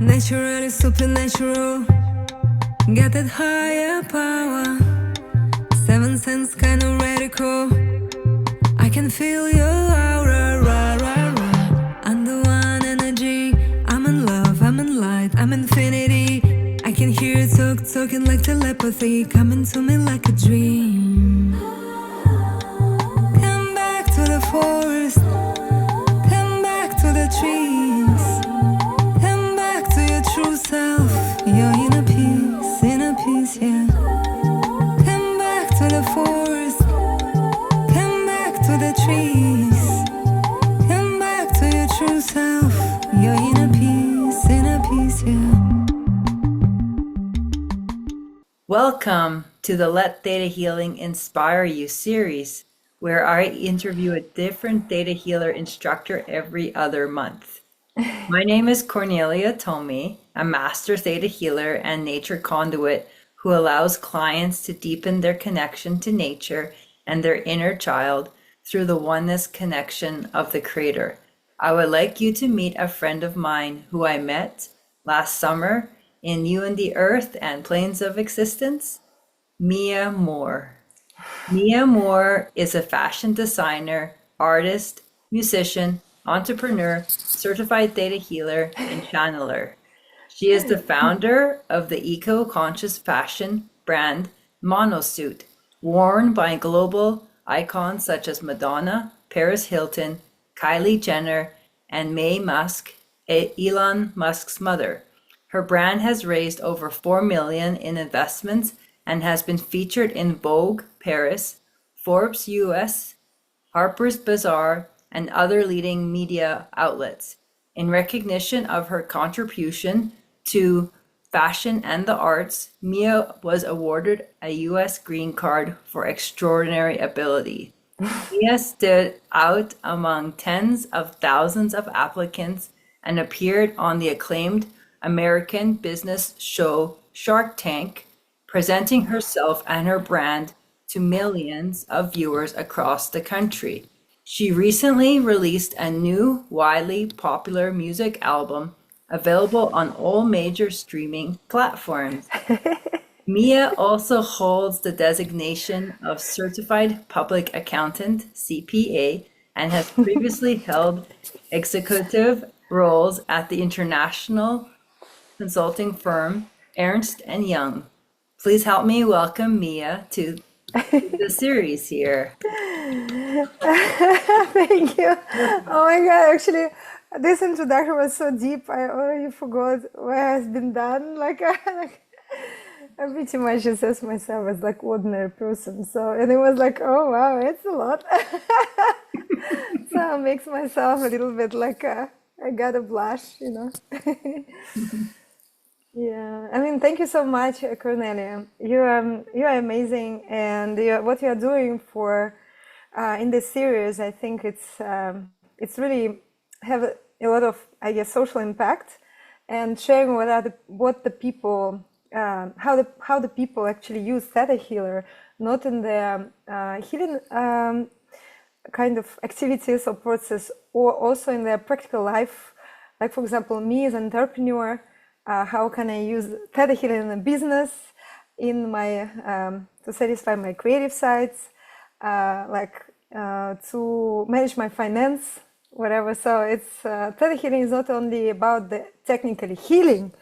Naturally supernatural, got that higher power. Seven sense kind of radical. I can feel your aura, rah, rah, rah. I'm the one energy. I'm in love, I'm in light, I'm infinity. I can hear you talking like telepathy, coming to me like a dream. Come back to the forest, come back to the trees, come back to your true self, your inner peace, yeah. Come back to the forest, come back to the trees, come back to your true self, your inner peace, yeah. Welcome to the Let Theta Healing Inspire You series, where I interview a different Theta Healer instructor every other month. My name is Cornelia Thomi, a master Theta Healer and nature conduit who allows clients to deepen their connection to nature and their inner child through the oneness connection of the Creator. I would like you to meet a friend of mine who I met last summer in You and the Earth and Planes of Existence, Maye Musk. Maye Musk is a fashion designer, artist, musician, entrepreneur, certified Theta healer, and channeler. She is the founder of the eco-conscious fashion brand MONOSUIT, worn by global icons such as Madonna, Paris Hilton, Kylie Jenner, and Maye Musk, Elon Musk's mother. Her brand has raised over $4 million in investments and has been featured in Vogue Paris, Forbes US, Harper's Bazaar, and other leading media outlets. In recognition of her contribution to fashion and the arts, Maye was awarded a US green card for extraordinary ability. Maye stood out among tens of thousands of applicants and appeared on the acclaimed American business show Shark Tank, presenting herself and her brand to millions of viewers across the country. She recently released a new, widely popular music album available on all major streaming platforms. Maye also holds the designation of Certified Public Accountant, CPA, and has previously held executive roles at the international consulting firm Ernst & Young. Please help me welcome Maye to the series here. Thank you. Oh my God, actually, this introduction was so deep, I already forgot what has been done. I pretty much assess myself as like ordinary person. So, and it was like, oh wow, it's a lot. So it makes myself a little bit like I gotta blush, you know. Yeah, I mean, thank you so much, Cornelia. You are amazing, and what you are doing for in this series, I think it's really have a lot of, I guess, social impact, and sharing what the people how the people actually use Theta Healer, not in their healing kind of activities or process, or also in their practical life. Like for example, me as an entrepreneur. How can I use Theta Healing in a business, in my to satisfy my creative sides, to manage my finance, whatever. So it's Theta Healing is not only about the technically healing;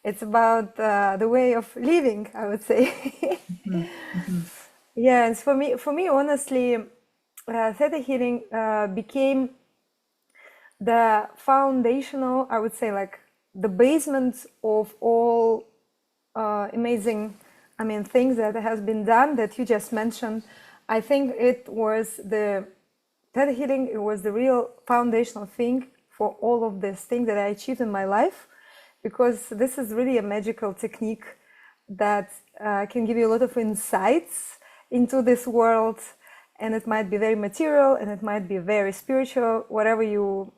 it's about the way of living, I would say. Yeah, and for me, honestly, Theta Healing became the foundational, I would say, like the basement of all amazing, I mean, things that has been done that you just mentioned. I think it was the Theta Healing, it was the real foundational thing for all of this thing that I achieved in my life, because this is really a magical technique that can give you a lot of insights into this world, and it might be very material and it might be very spiritual, whatever your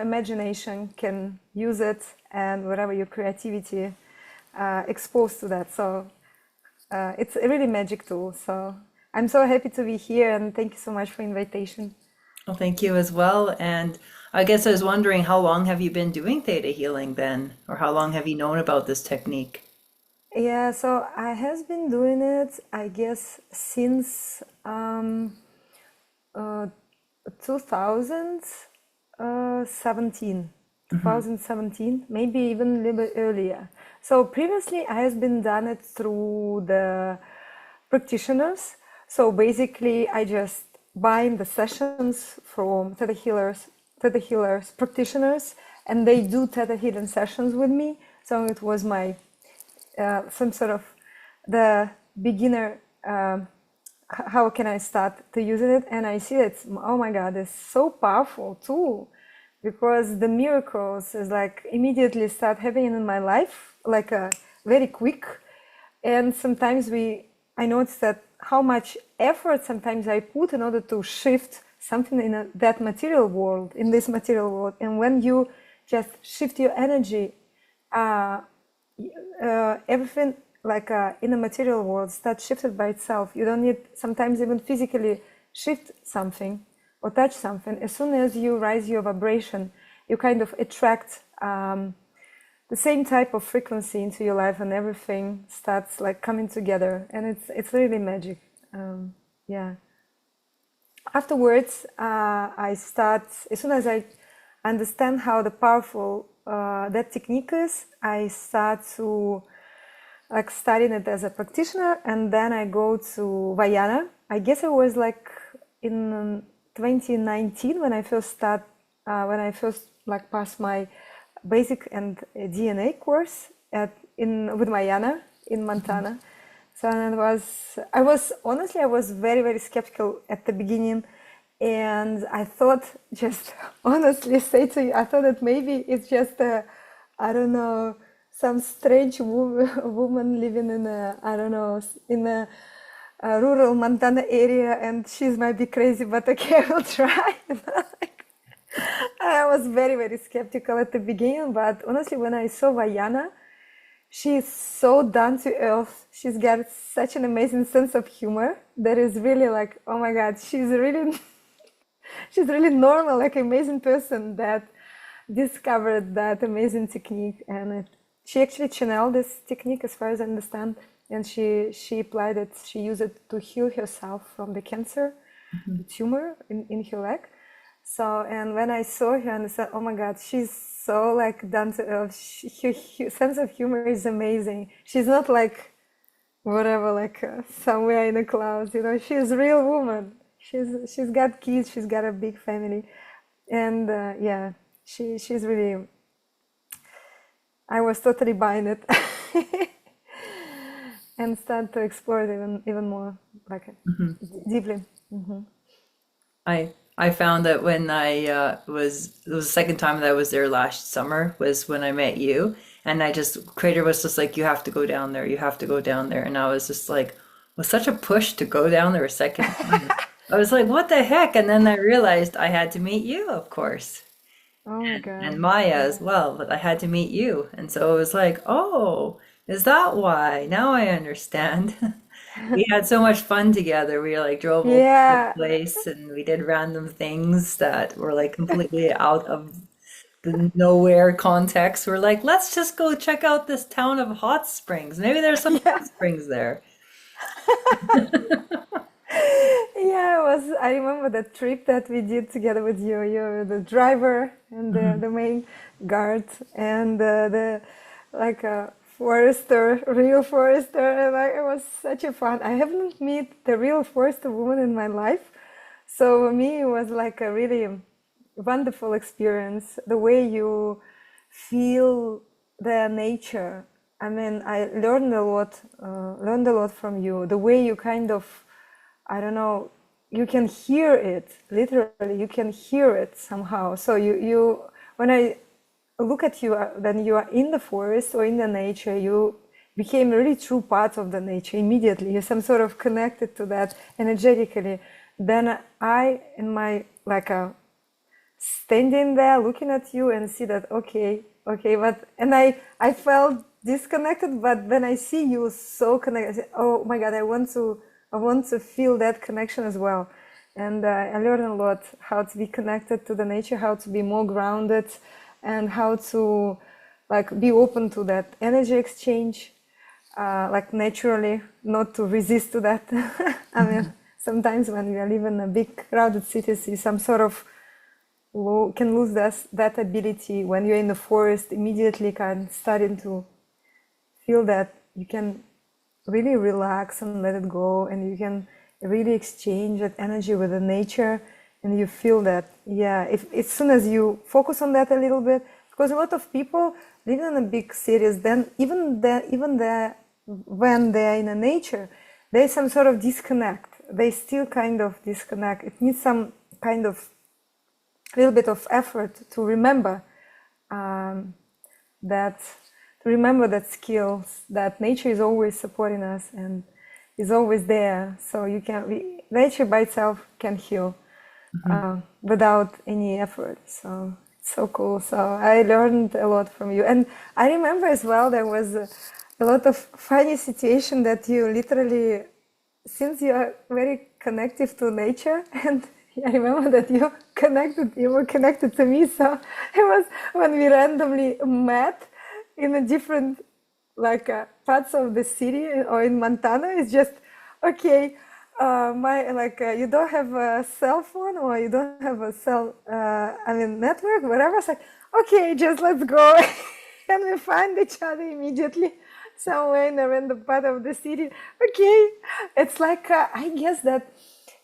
imagination can use it, and whatever your creativity exposed to that. So it's a really magic tool. So I'm so happy to be here, and thank you so much for the invitation. Well, thank you as well. And I guess I was wondering, how long have you been doing theta healing then? Or how long have you known about this technique? Yeah, so I has been doing it, I guess, since uh, 2017, Hmm. 2017, maybe even a little bit earlier. So previously, I has been done it through the practitioners. So basically, I just bind the sessions from Theta Healers practitioners, and they do Theta Healing sessions with me. So it was my some sort of the beginner. How can I start to use it? And I see that, oh my God, it's so powerful too, because the miracles is like immediately start happening in my life, like very quick. And sometimes I notice that how much effort sometimes I put in order to shift something in that material world, in this material world. And when you just shift your energy, uh, everything like in the material world starts shifted by itself. You don't need sometimes even physically shift something or touch something. As soon as you raise your vibration, you kind of attract the same type of frequency into your life, and everything starts like coming together, and it's really magic. Yeah. Afterwards, I start as soon as I understand how the powerful that technique is. I start to like studying it as a practitioner, and then I go to Vajana. I guess it was like in 2019 when I first like passed my basic and DNA course with Vajana in Montana. So and I was very, very skeptical at the beginning. And I thought, just honestly say to you, I thought that maybe it's just I don't know, some strange woman living in I don't know, in a rural Montana area, and she's might be crazy, but okay, I will try. I was very, very skeptical at the beginning, but honestly, when I saw Vajana, she's so down to earth. She's got such an amazing sense of humor that is really like, oh my God, she's really normal, like amazing person that discovered that amazing technique. And she actually channeled this technique, as far as I understand, and she applied it. She used it to heal herself from the cancer, Hmm. the tumor in her leg. So, and when I saw her, and I said, oh my God, she's so like down to earth. Her sense of humor is amazing. She's not like whatever, like somewhere in the clouds. You know, she's a real woman. She's got kids. She's got a big family, and yeah, she's really. I was totally buying it, and start to explore it even more, like Hmm. deeply. I found that when I it was the second time that I was there last summer was when I met you, and I just Crater was just like, you have to go down there, you have to go down there, and I was just like, was such a push to go down there a second time. I was like, what the heck? And then I realized I had to meet you, of course, Oh my and God. Maya as Yeah. well, but I had to meet you, and so it was like, oh, is that why? Now I understand. We had so much fun together. We like drove all over the Yeah. place and we did random things that were like completely out of the nowhere context. We're like, let's just go check out this town of hot springs. Maybe there's some Yeah. hot springs there. Yeah, it was. I remember the trip that we did together with you. You're the driver and Mhm. the main guard, and the like a forester, real forester. And like, it was such a fun. I haven't met the real forester woman in my life, so for me it was like a really wonderful experience. The way you feel the nature. I mean, I learned a lot from you. The way you kind of, I don't know, you can hear it, literally, you can hear it somehow. So when I look at you, when you are in the forest or in the nature, you became a really true part of the nature immediately. You're some sort of connected to that energetically. Then in my, like a standing there looking at you and see that, okay, but, and I felt disconnected, but when I see you so connected, I say, oh my God, I want to feel that connection as well. And I learned a lot how to be connected to the nature, how to be more grounded, and how to like be open to that energy exchange, like naturally, not to resist to that. I mean, sometimes when we live in a big crowded cities, you some sort of can lose that ability. When you're in the forest, immediately can starting to feel that you can really relax and let it go, and you can really exchange that energy with the nature, and you feel that, yeah, if as soon as you focus on that a little bit, because a lot of people living in a big cities, then even when they're in a nature, there's some sort of disconnect. They still kind of disconnect. It needs some kind of little bit of effort to remember that skills, that nature is always supporting us and is always there. So you can nature by itself can heal without any effort. So it's so cool. So I learned a lot from you, and I remember as well there was a lot of funny situation that you literally, since you are very connected to nature, and I remember that you were connected to me. So it was when we randomly met in a different parts of the city or in Montana. It's just okay. You don't have a cell phone or you don't have a network, whatever. It's like, okay, just let's go. And we find each other immediately somewhere in a random part of the city. Okay. It's like, I guess that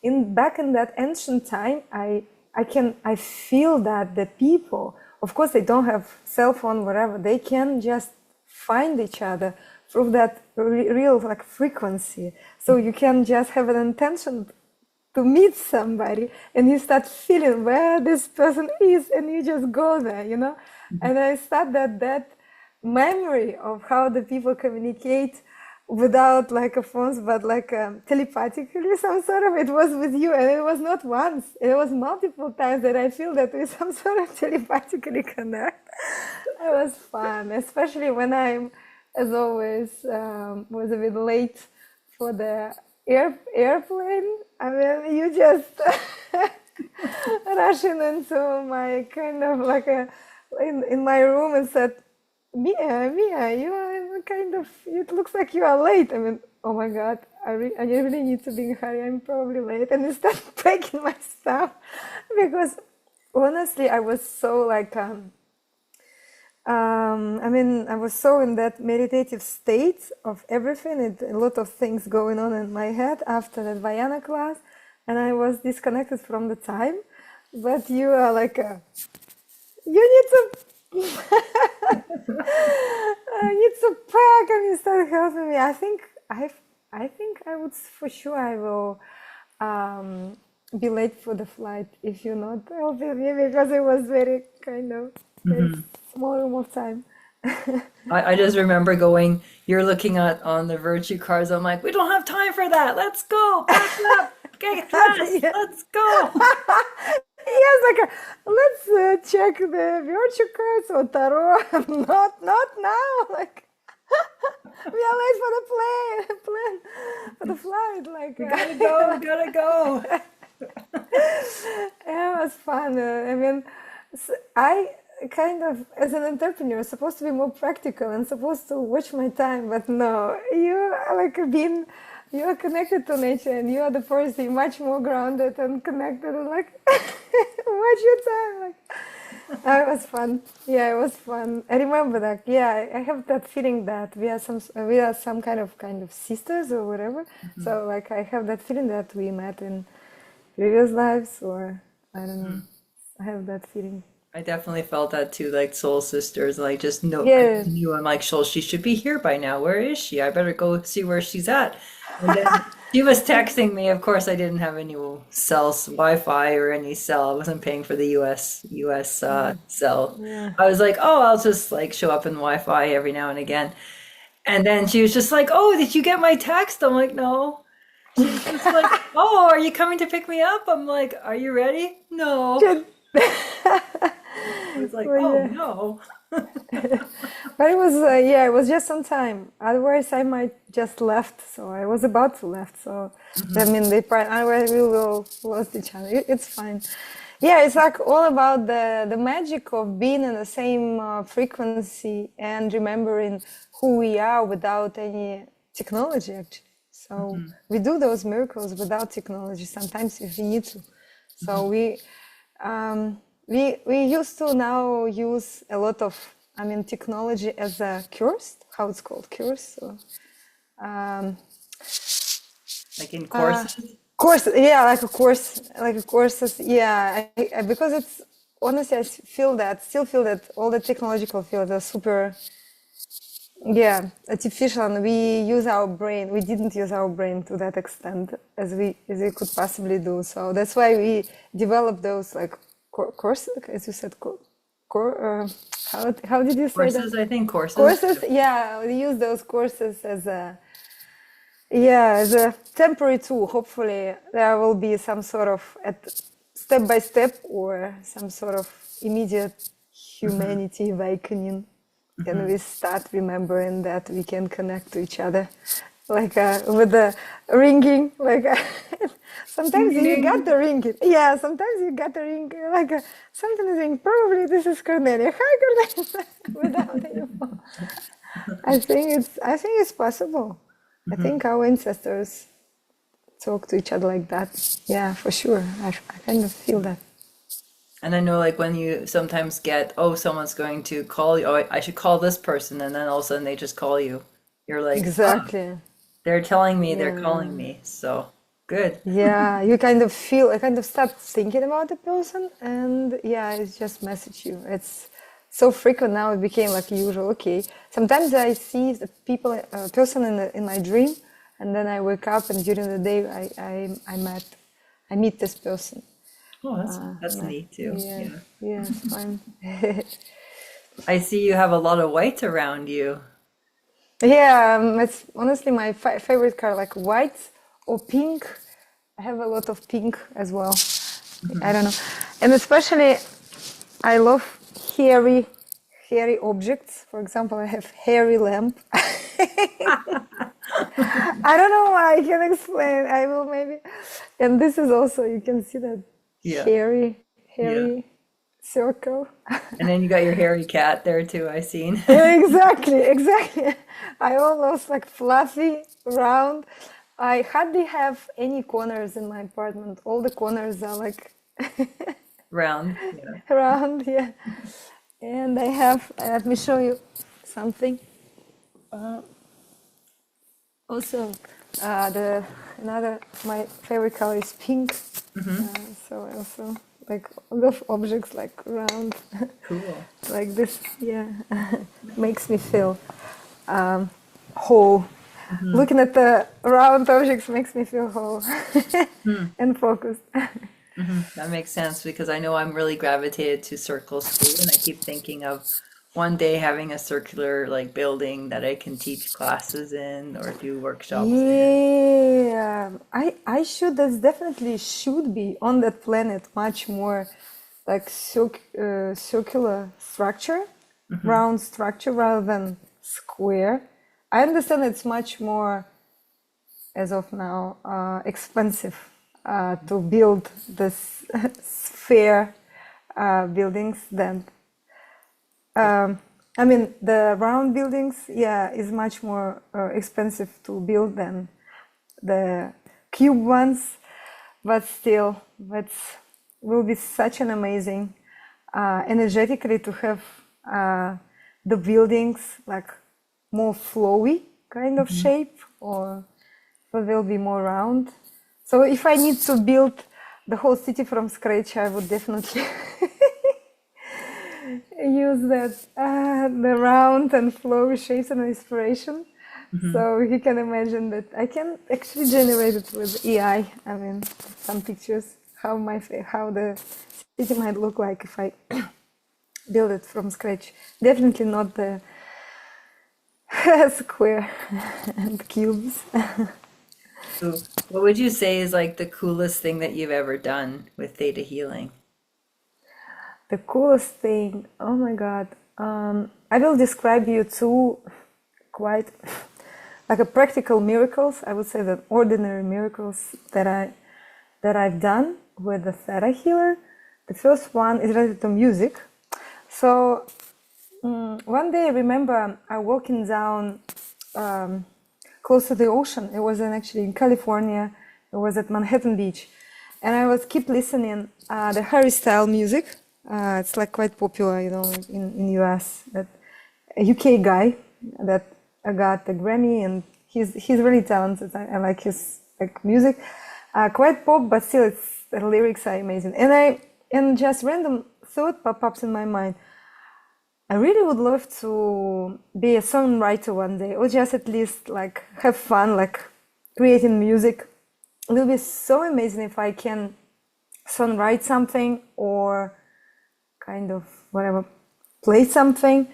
back in that ancient time, I feel that the people, of course, they don't have cell phone, whatever, they can just find each other through that real like frequency. So you can just have an intention to meet somebody, and you start feeling where this person is, and you just go there, you know. And I start that memory of how the people communicate without like a phones, but like telepathically, some sort of, it was with you, and it was not once, it was multiple times that I feel that we some sort of telepathically connect. It was fun, especially when I'm, as always, was a bit late for the airplane. I mean, you just rushing into my kind of like in my room and said, Mia, you are kind of, it looks like you are late. I mean, oh my God, I really need to be in a hurry. I'm probably late. And I started packing my stuff because honestly, I was so like, I was so in that meditative state of everything, a lot of things going on in my head after that Vayana class, and I was disconnected from the time. But you are like, you need to I need to pack, and you start helping me. I think I would for sure I will be late for the flight if you're not helping me, because it was very kind of very small room of time. I just remember going, you're looking at on the virtue cards. I'm like, we don't have time for that. Let's go. Pack up. Get dressed. Let's go. Yes, like let's check the virtue cards or tarot. Not now. Like we are late for the plane for the flight. Like Gotta go. Yeah, it was fun. I mean, I kind of, as an entrepreneur, supposed to be more practical and supposed to watch my time, but no, you are like you are connected to nature, and you are the person much more grounded and connected, and like watch your time. Like it was fun. Yeah, it was fun. I remember that. Yeah, I have that feeling that we are some kind of sisters or whatever. So like I have that feeling that we met in previous lives, or I don't know. I have that feeling. I definitely felt that too, like soul sisters, like just Yes. knew. I'm like, so she should be here by now. Where is she? I better go see where she's at. And then she was texting me. Of course, I didn't have any Wi-Fi or any cell. I wasn't paying for the US cell. Yeah. I was like, oh, I'll just like show up in Wi-Fi every now and again. And then she was just like, oh, did you get my text? I'm like, no. She's just like, oh, are you coming to pick me up? I'm like, are you ready? No. I was like, Well, oh yeah. no. But it was, yeah, it was just on time. Otherwise, I might just left. So I was about to left. So I mean, otherwise we will lost each other. It's fine. Yeah, it's like all about the magic of being in the same frequency and remembering who we are without any technology, actually. So we do those miracles without technology sometimes if we need to. So we used to now use a lot of, I mean, technology as a course. How it's called, course. So, Like in courses? course, yeah, like a courses, yeah. Because it's honestly, I still feel that all the technological fields are super, yeah, artificial, and we use our brain. We didn't use our brain to that extent as we could possibly do. So that's why we developed those like courses, as you said, how did you say Courses, that? I think courses. Courses, yeah, we use those courses as a, yeah, as a temporary tool. Hopefully there will be some sort of step by step or some sort of immediate humanity awakening. And we start remembering that we can connect to each other, like with the ringing, like sometimes you got the ringing. Yeah, sometimes you got the ring, like something is ringing. Probably this is Cornelia. Hi, Cornelia. Without any phone. I think it's possible. I think our ancestors talk to each other like that. Yeah, for sure. I kind of feel that. And I know like when you sometimes get, oh, someone's going to call you, oh, I should call this person, and then all of a sudden they just call you. You're like, Exactly. they're telling me, they're calling me. So good. Yeah, you kind of feel, I kind of start thinking about the person, and yeah, it's just message you. It's so frequent now, it became like usual. Okay, sometimes I see the person in my dream, and then I wake up, and during the day I meet this person. Oh, that's neat too. Yeah, Yeah. yeah, it's fun. I see you have a lot of white around you. Yeah, it's honestly my favorite color, like white or pink. I have a lot of pink as well. I don't know, and especially I love hairy objects. For example, I have hairy lamp. I don't know why. I can explain. I will maybe. And this is also, you can see that Yeah. hairy Yeah. circle. And then you got your hairy cat there too, I seen. Exactly. I almost like fluffy, round. I hardly have any corners in my apartment. All the corners are like Round. Yeah. round, yeah. And I have, let me show you something. Also, my favorite color is pink. So I also like a lot of objects like round, Cool. like this, yeah, makes me feel whole. Looking at the round objects makes me feel whole and focused. That makes sense because I know I'm really gravitated to circles too, and I keep thinking of one day having a circular like building that I can teach classes in or do workshops in. Yeah, I should. That's definitely should be on that planet much more like circular structure, round structure rather than square. I understand it's much more, as of now, expensive to build this sphere buildings than. I mean, the round buildings, yeah, is much more expensive to build than the cube ones, but still, that will be such an amazing energetically to have the buildings like more flowy kind of shape, or will be more round. So if I need to build the whole city from scratch, I would definitely use that the round and flowy shapes and inspiration. So you can imagine that I can actually generate it with AI. I mean, some pictures how the city might look like if I build it from scratch. Definitely not the square and cubes. So what would you say is like the coolest thing that you've ever done with theta healing? The coolest thing, oh my God. I will describe you two quite like a practical miracles. I would say that ordinary miracles that I've done with the ThetaHealer. The first one is related to music. So one day I remember I walking down close to the ocean. It was actually in California. It was at Manhattan Beach, and I was keep listening the Harry style music. It's like quite popular, you know, in US. That a UK guy that got the Grammy, and he's really talented. I like his like music, quite pop, but still, the lyrics are amazing. And just random thought pops in my mind. I really would love to be a songwriter one day, or just at least like have fun, like creating music. It will be so amazing if I can songwrite something or kind of whatever, play something.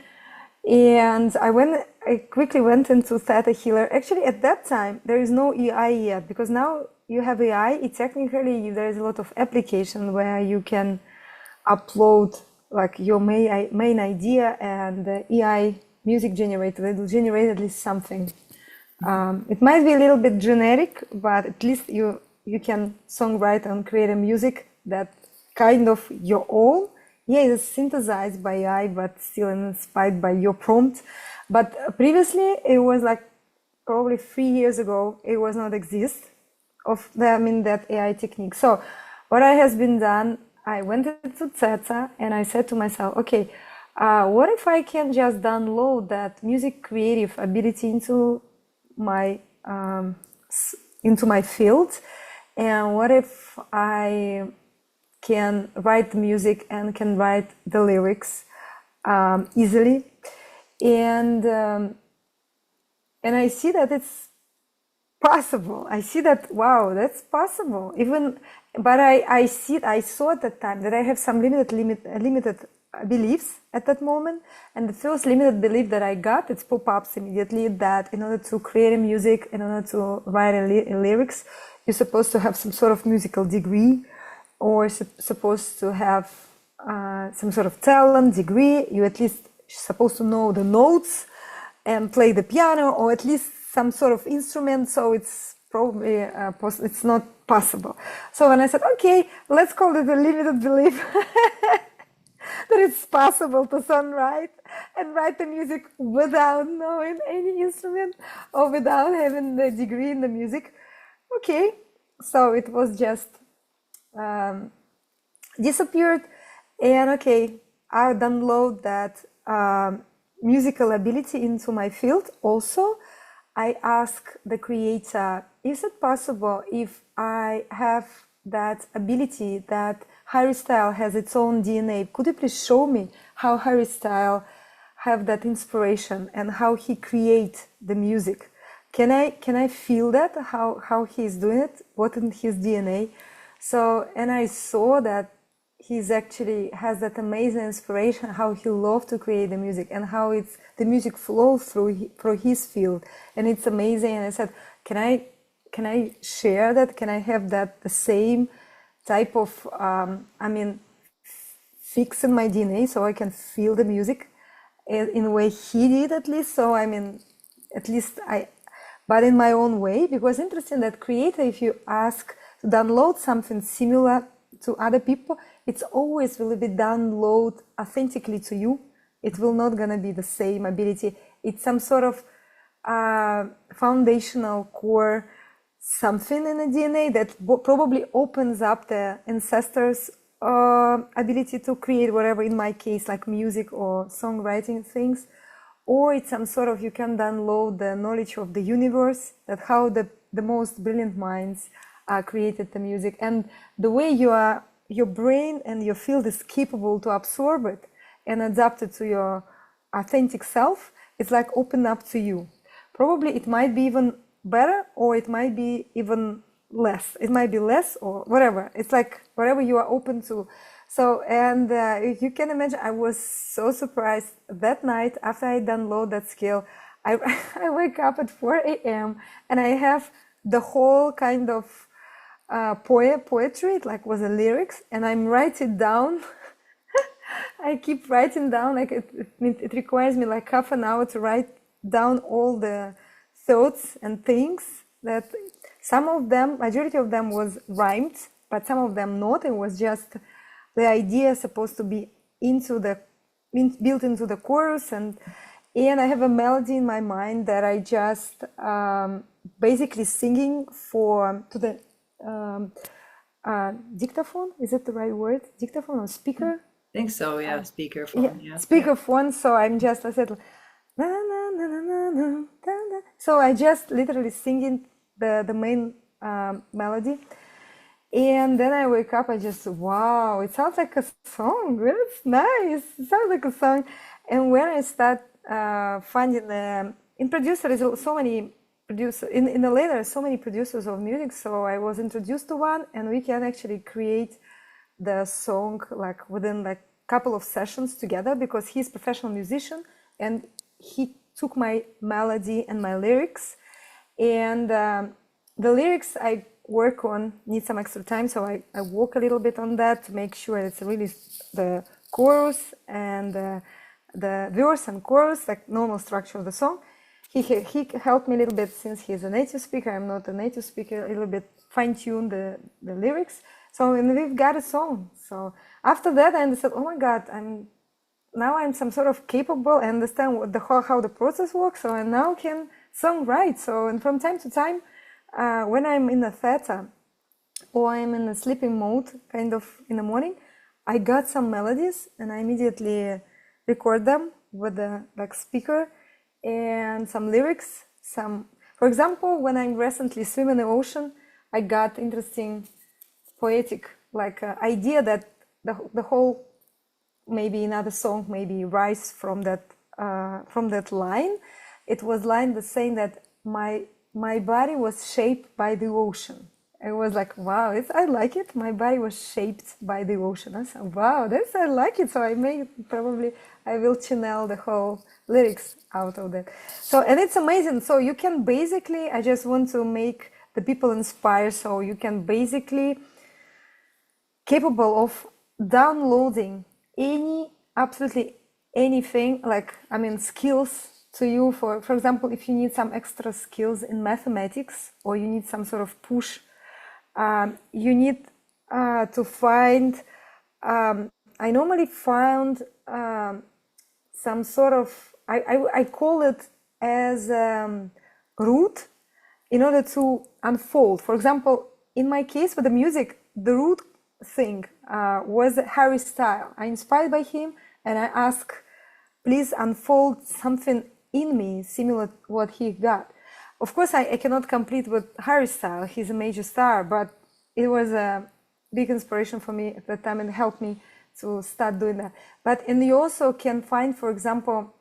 And I quickly went into ThetaHealer. Actually, at that time, there is no AI yet, because now you have AI. Technically, there is a lot of application where you can upload like your main idea, and the AI music generator, it will generate at least something. It might be a little bit generic, but at least you can songwrite and create a music that kind of your own. Yeah, it's synthesized by AI, but still inspired by your prompt. But previously, it was like probably 3 years ago, it was not exist of that AI technique. So what I has been done, I went into Theta and I said to myself, okay, what if I can just download that music creative ability into my field, and what if I can write the music and can write the lyrics easily, and I see that it's possible. I see that, wow, that's possible. But I saw at that time that I have some limited beliefs at that moment. And the first limited belief that I got, it pop-ups immediately, that in order to create a music, in order to write a lyrics, you're supposed to have some sort of musical degree, or supposed to have some sort of talent degree. You at least supposed to know the notes and play the piano, or at least some sort of instrument. So it's probably it's not possible. So when I said, okay, let's call it a limited belief that it's possible to songwrite and write the music without knowing any instrument or without having the degree in the music. Okay, so it was just disappeared. And okay, I download that musical ability into my field. Also, I ask the creator, is it possible if I have that ability, that Harry style has its own DNA? Could you please show me how Harry style have that inspiration and how he create the music? Can I feel that, how he's doing it, what in his DNA? So, and I saw that he's actually has that amazing inspiration, how he loved to create the music and how the music flows through his field, and it's amazing. And I said, can I share that? Can I have that the same type of fix in my DNA, so I can feel the music in the way he did, at least. So at least but in my own way, because interesting that creator, if you ask to download something similar to other people, it's always will be download authentically to you. It will not gonna be the same ability. It's some sort of foundational core something in the DNA that probably opens up the ancestors' ability to create whatever, in my case, like music or songwriting things. Or it's some sort of, you can download the knowledge of the universe, that how the most brilliant minds created the music, and the way your brain and your field is capable to absorb it and adapt it to your authentic self. It's like open up to you. Probably it might be even better, or it might be even less. It might be less or whatever. It's like whatever you are open to. So, and you can imagine, I was so surprised that night after I download that skill. I wake up at 4 a.m. and I have the whole kind of poetry, it like was a lyrics, and I'm writing down I keep writing down, like it requires me like half an hour to write down all the thoughts and things that some of them, majority of them was rhymed, but some of them not. It was just the idea supposed to be built into the chorus, and I have a melody in my mind that I just basically singing to the dictaphone. Is it the right word? Dictaphone or speaker? I think so, yeah, speakerphone, yeah. Speakerphone. So I said, na, na, na, na, na, na, na. So I just literally singing the main melody. And then I wake up, I just, wow, it sounds like a song. It's nice. It sounds like a song. And when I start finding in producer, there's so many producers, in the later, so many producers of music. So I was introduced to one, and we can actually create the song like within like couple of sessions together, because he's a professional musician and he took my melody and my lyrics. And the lyrics I work on need some extra time, so I work a little bit on that to make sure it's really the chorus and the verse and chorus, like normal structure of the song. He helped me a little bit, since he's a native speaker, I'm not a native speaker, a little bit fine-tune the lyrics. So, and we've got a song. So after that, I understood, oh my God, I'm some sort of capable, I understand how the process works, so I now can songwrite. So, and from time to time, when I'm in a theta or I'm in a sleeping mode, kind of in the morning, I got some melodies and I immediately record them with the like speaker and some lyrics. For example, when I recently swim in the ocean, I got interesting poetic like idea that the whole, maybe another song maybe rise from that line. It was line that saying that my body was shaped by the ocean. It was like, wow, I like it. My body was shaped by the ocean. I said, wow, I like it. So I will channel the whole lyrics out of that. So, and it's amazing. So you can basically, I just want to make the people inspire. So you can basically capable of downloading absolutely anything, like, I mean, skills to you. For example, if you need some extra skills in mathematics, or you need some sort of push, you need to find, I normally found some sort of, I call it as root in order to unfold. For example, in my case with the music, the root thing was Harry style. I inspired by him, and I asked, please unfold something in me similar to what he got. Of course, I cannot complete with Harry style. He's a major star, but it was a big inspiration for me at that time and helped me to start doing that. And you also can find, for example,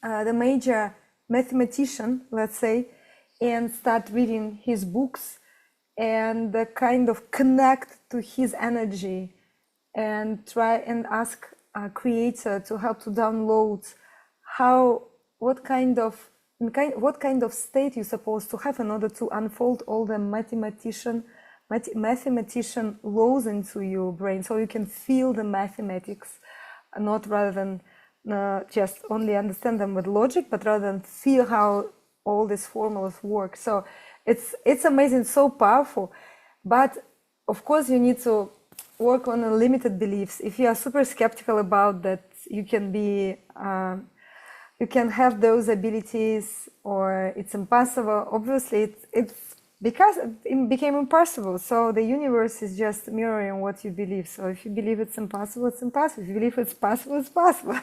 the major mathematician, let's say, and start reading his books and kind of connect to his energy and try and ask a creator to help to download what kind of state you're supposed to have in order to unfold all the mathematician laws into your brain, so you can feel the mathematics, not rather than just only understand them with logic, but rather than feel how all these formulas work. So it's amazing, so powerful. But of course, you need to work on limited beliefs. If you are super skeptical about that, you can be you can have those abilities, or it's impossible. Obviously, it's because it became impossible. So the universe is just mirroring what you believe. So if you believe it's impossible, it's impossible. If you believe it's possible, it's possible.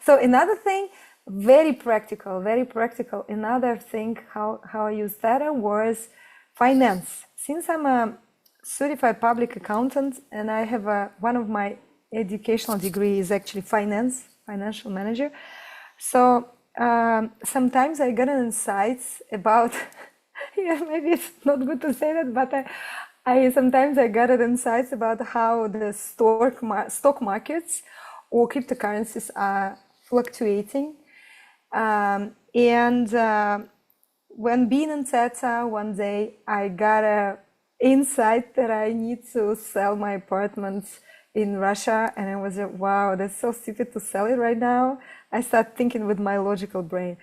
So another thing, very practical. Another thing, how I use that was finance. Since I'm a certified public accountant, and I have one of my educational degree is actually financial manager. So sometimes I got insights about, yeah, maybe it's not good to say that, but sometimes I got insights about how the stock markets or cryptocurrencies are fluctuating. When being in Theta, one day I got a insight that I need to sell my apartment in Russia, and I was like, wow, that's so stupid to sell it right now. I start thinking with my logical brain,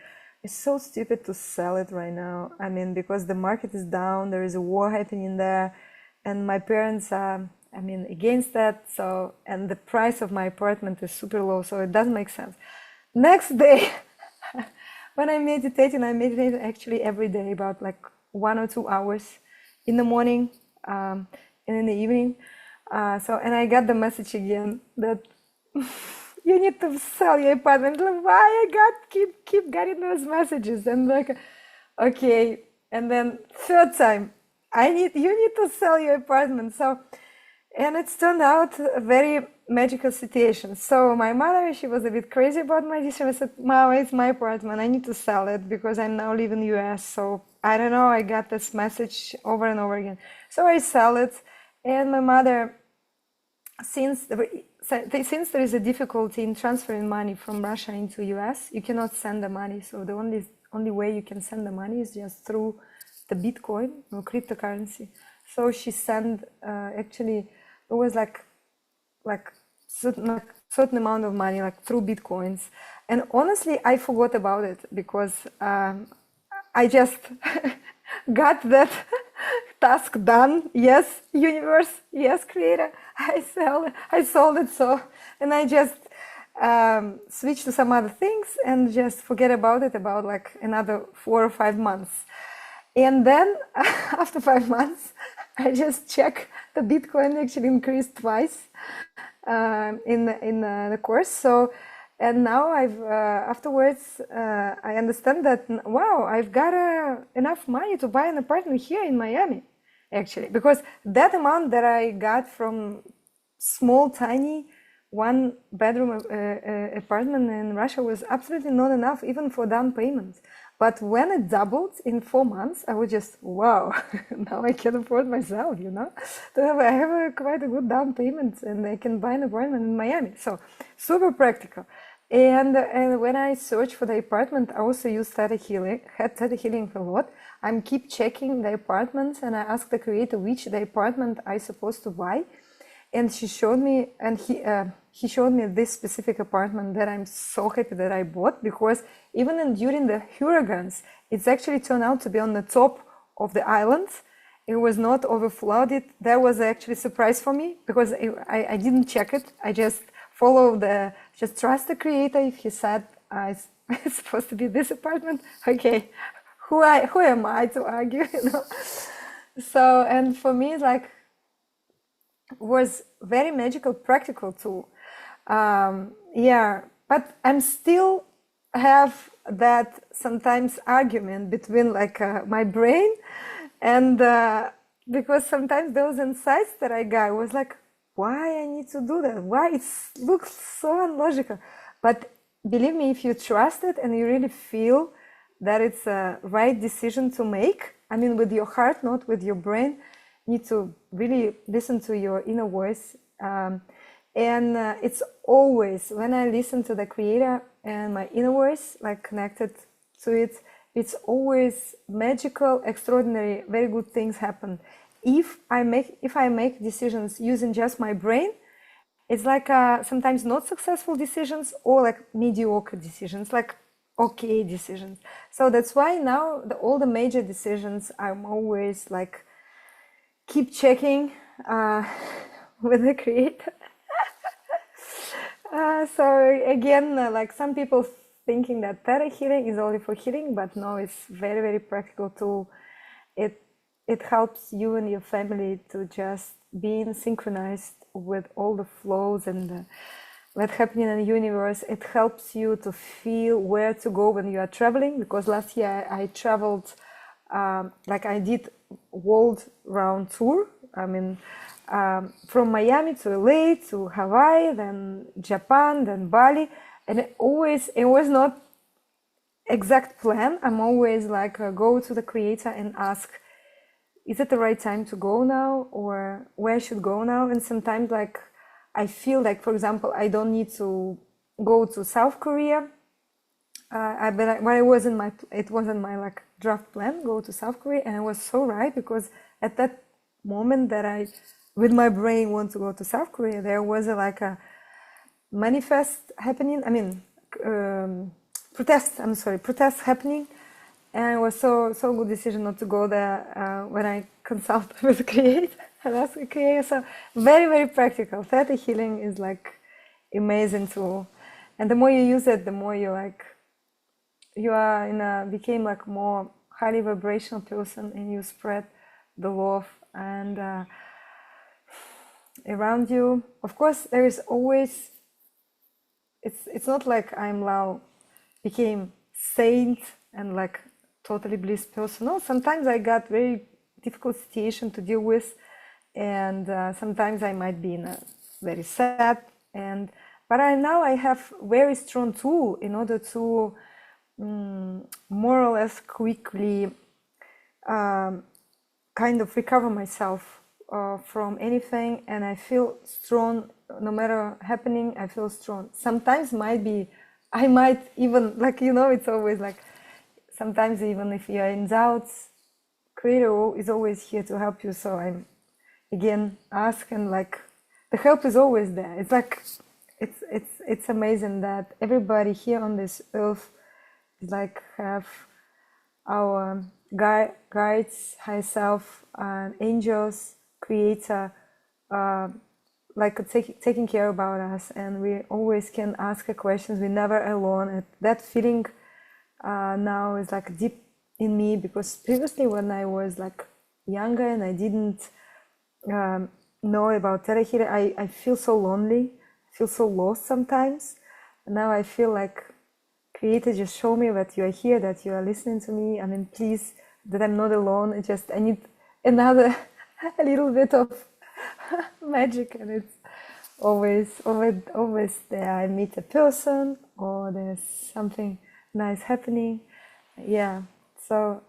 it's so stupid to sell it right now. I mean, because the market is down, there is a war happening there, and my parents are, I mean, against that. So, and the price of my apartment is super low, so it doesn't make sense. Next day, when I meditate actually every day about like 1 or 2 hours in the morning and in the evening. And I got the message again that you need to sell your apartment. Like, why I keep getting those messages? And like, okay. And then third time, you need to sell your apartment. So, and it's turned out a very magical situation. So my mother, she was a bit crazy about my decision. I said, Mom, it's my apartment. I need to sell it because I'm now living in the US. So I don't know, I got this message over and over again. So I sell it. And my mother, since there is a difficulty in transferring money from Russia into US, you cannot send the money. So the only way you can send the money is just through the Bitcoin or cryptocurrency. So she sent actually it was like certain amount of money like through Bitcoins. And honestly, I forgot about it because I just got that task done. Yes, universe. Yes, creator. I sold it. So, and I just switched to some other things and just forget about it about like another 4 or 5 months. And then after 5 months, I just check the Bitcoin actually increased twice in the course. So, and now afterwards I understand that, wow, I've got enough money to buy an apartment here in Miami, actually, because that amount that I got from small, tiny 1-bedroom apartment in Russia was absolutely not enough even for down payment. But when it doubled in 4 months, I was just, wow, now I can afford myself, I have quite a good down payment and I can buy an apartment in Miami. So super practical. And when I search for the apartment, I also use ThetaHealing a lot. I'm keep checking the apartments and I ask the creator which the apartment I supposed to buy. And she showed me, and he showed me this specific apartment that I'm so happy that I bought, because even during the hurricanes, it's actually turned out to be on the top of the island. It was not overflooded. That was actually a surprise for me because I didn't check it. I just just trust the creator. If he said it's supposed to be this apartment, okay, who am I to argue, So, and for me, like, was very magical, practical tool. But I'm still have that sometimes argument between like my brain and because sometimes those insights that I got was like, why I need to do that? Why it looks so illogical? But believe me, if you trust it and you really feel that it's a right decision to make, I mean, with your heart, not with your brain, need to really listen to your inner voice. It's always, when I listen to the creator and my inner voice, like connected to it, it's always magical, extraordinary, very good things happen. If I make decisions using just my brain, it's like sometimes not successful decisions or like mediocre decisions, like okay decisions. So that's why now all the major decisions, I'm always like, keep checking with the creator. So again, like some people thinking that Theta healing is only for healing, but no, it's very, very practical tool. It helps you and your family to just being synchronized with all the flows and what's happening in the universe. It helps you to feel where to go when you are traveling, because last year I traveled, like I did world round tour. I mean, from Miami to LA to Hawaii, then Japan, then Bali, and it was not exact plan. I'm always like go to the creator and ask, is it the right time to go now, or where I should go now? And sometimes like I feel like, for example, I don't need to go to South Korea. It wasn't my like draft plan, go to South Korea, and I was so right, because at that moment that I with my brain want to go to South Korea, there was like a manifest happening. I mean, protest. I'm sorry, protest happening, and it was so good decision not to go there when I consult with Create and ask Create. So very practical. Theta healing is like amazing tool, and the more you use it, the more you like you are became like more highly vibrational person, and you spread the love and around you. Of course, there is always. It's not like I'm now became saint and like totally bliss person. No, sometimes I got very difficult situation to deal with, and sometimes I might be in a very sad. But now I have very strong tool in order to more or less quickly kind of recover myself from anything, and I feel strong no matter happening. I feel strong. Sometimes I might even like it's always like sometimes even if you are in doubts, Creator is always here to help you. So I'm again ask, and like the help is always there. It's like it's amazing that everybody here on this earth like have our guides, high self, and angels, creator, like taking care about us, and we always can ask questions. We're never alone. And that feeling now is like deep in me, because previously when I was like younger and I didn't know about ThetaHealer, I feel so lonely, feel so lost sometimes. And now I feel like Creator just show me that you are here, that you are listening to me. I mean, please, that I'm not alone. I need another a little bit of magic, and it's always there. I meet a person, or there's something nice happening. Yeah, so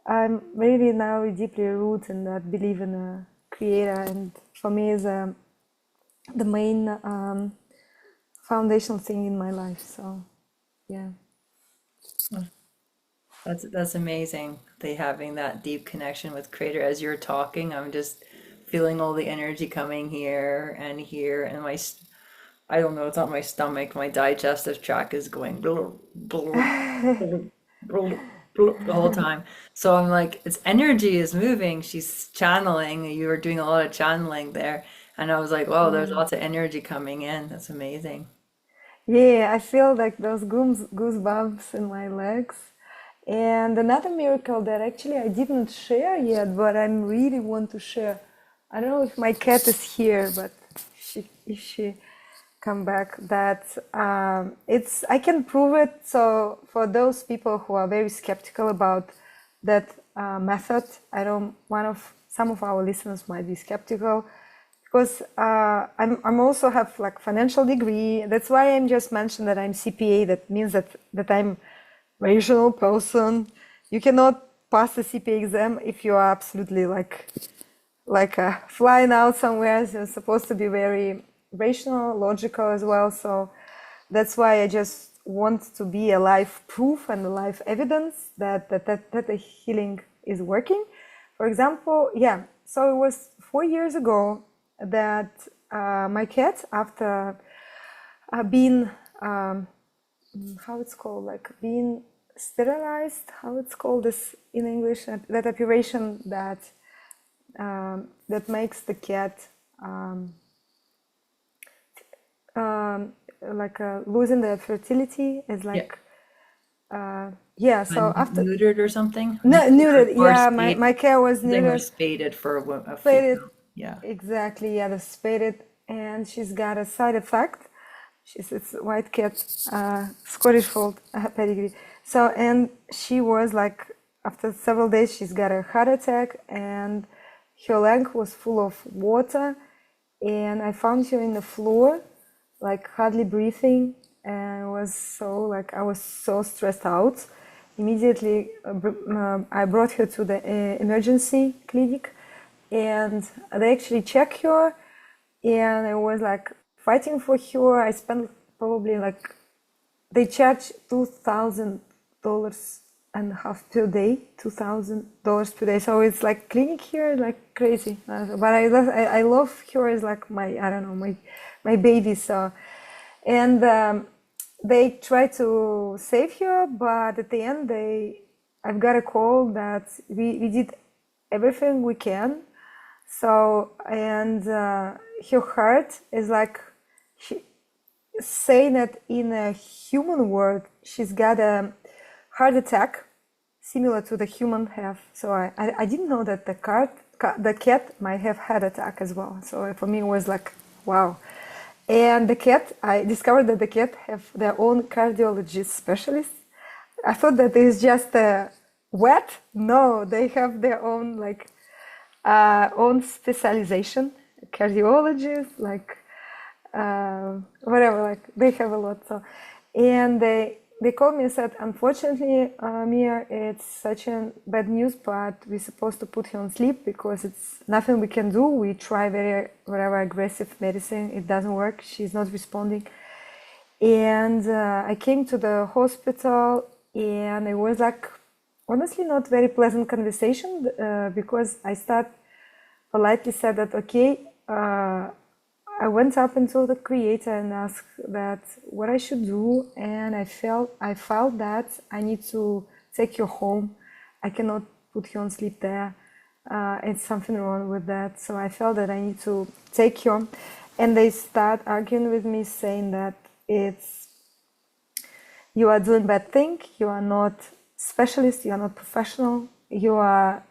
I'm really now deeply rooted in that, believe in a Creator, and for me is the main foundational thing in my life. So yeah. That's amazing. They having that deep connection with Creator. As you're talking, I'm just feeling all the energy coming here, and I don't know, it's not my stomach, my digestive tract is going the whole time. So I'm like, its energy is moving. She's channeling. You were doing a lot of channeling there. And I was like, wow, there's lots of energy coming in. That's amazing. Yeah, I feel like those goosebumps in my legs. And another miracle that actually I didn't share yet, but I really want to share. I don't know if my cat is here, but if she come back, that I can prove it. So for those people who are very skeptical about that method, some of our listeners might be skeptical, because I'm also have like financial degree. That's why I'm just mentioned that I'm CPA. That means that I'm rational person. You cannot pass the CPA exam if you are absolutely like flying out somewhere. So you're supposed to be very rational, logical as well. So that's why I just want to be a live proof and a live evidence that the healing is working. For example, yeah. So it was 4 years ago that my cat, after being how it's called, like being sterilized, how it's called this in English, that operation that that makes the cat like losing their fertility, is like yeah. So after Neutered or something? no, neutered, Or yeah, spayed. my cat was Something or neutered. spaded for a Spaded, female. Yeah. exactly, yeah, the spaded, and she's got a side effect. It's a white cat, Scottish Fold pedigree. So, and she was like, after several days, she's got a heart attack, and her leg was full of water, and I found her in the floor, like hardly breathing, and it was so like I was so stressed out. Immediately, I brought her to the emergency clinic, and they actually checked her, and I was like fighting for her. I spent probably like, they charged $2,000 $2,500 per day, $2,000 per day. So it's like clinic here, like crazy. But I love her as like my, I don't know, my baby. So, and they try to save her, but at the end I've got a call that we did everything we can. So, and her heart is like, saying that in a human word, she's got a heart attack similar to the human have. So I didn't know that the cat might have heart attack as well. So for me it was like, wow. And the cat, I discovered that the cat have their own cardiologist specialist. I thought that it's just a vet. No, they have their own like own specialization, cardiologist, like whatever, like they have a lot. So, and they called me and said, unfortunately, Mia, it's such a bad news, but we're supposed to put her on sleep because it's nothing we can do. We try whatever aggressive medicine, it doesn't work. She's not responding. And I came to the hospital, and it was like honestly not very pleasant conversation because I politely said that, okay, I went up into the creator and asked that what I should do, and I felt that I need to take you home. I cannot put you on sleep there. It's something wrong with that. So I felt that I need to take you, and they start arguing with me, saying that you are doing bad thing. You are not specialist. You are not professional. You are.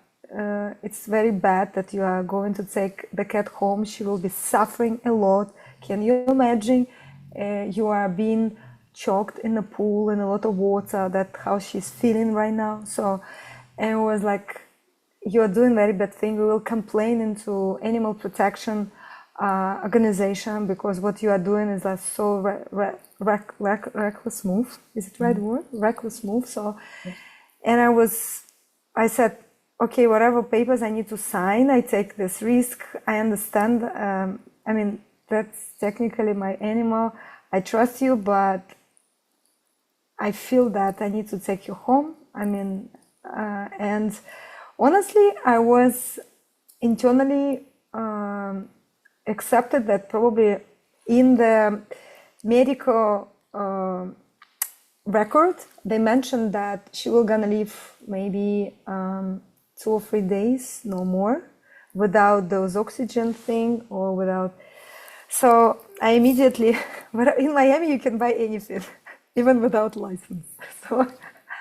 It's very bad that you are going to take the cat home. She will be suffering a lot. Can you imagine? You are being choked in a pool in a lot of water. That's how she's feeling right now. So, and it was like, you are doing very bad thing. We will complain into animal protection organization because what you are doing is like so reckless move. Is it right word? Reckless move. So, and I said, okay, whatever papers I need to sign, I take this risk. I understand. I mean, that's technically my animal. I trust you, but I feel that I need to take you home. I mean, and honestly, I was internally accepted that probably in the medical record, they mentioned that she was gonna live maybe 2 or 3 days, no more, without those oxygen thing or without. So I immediately, in Miami you can buy anything, even without license. So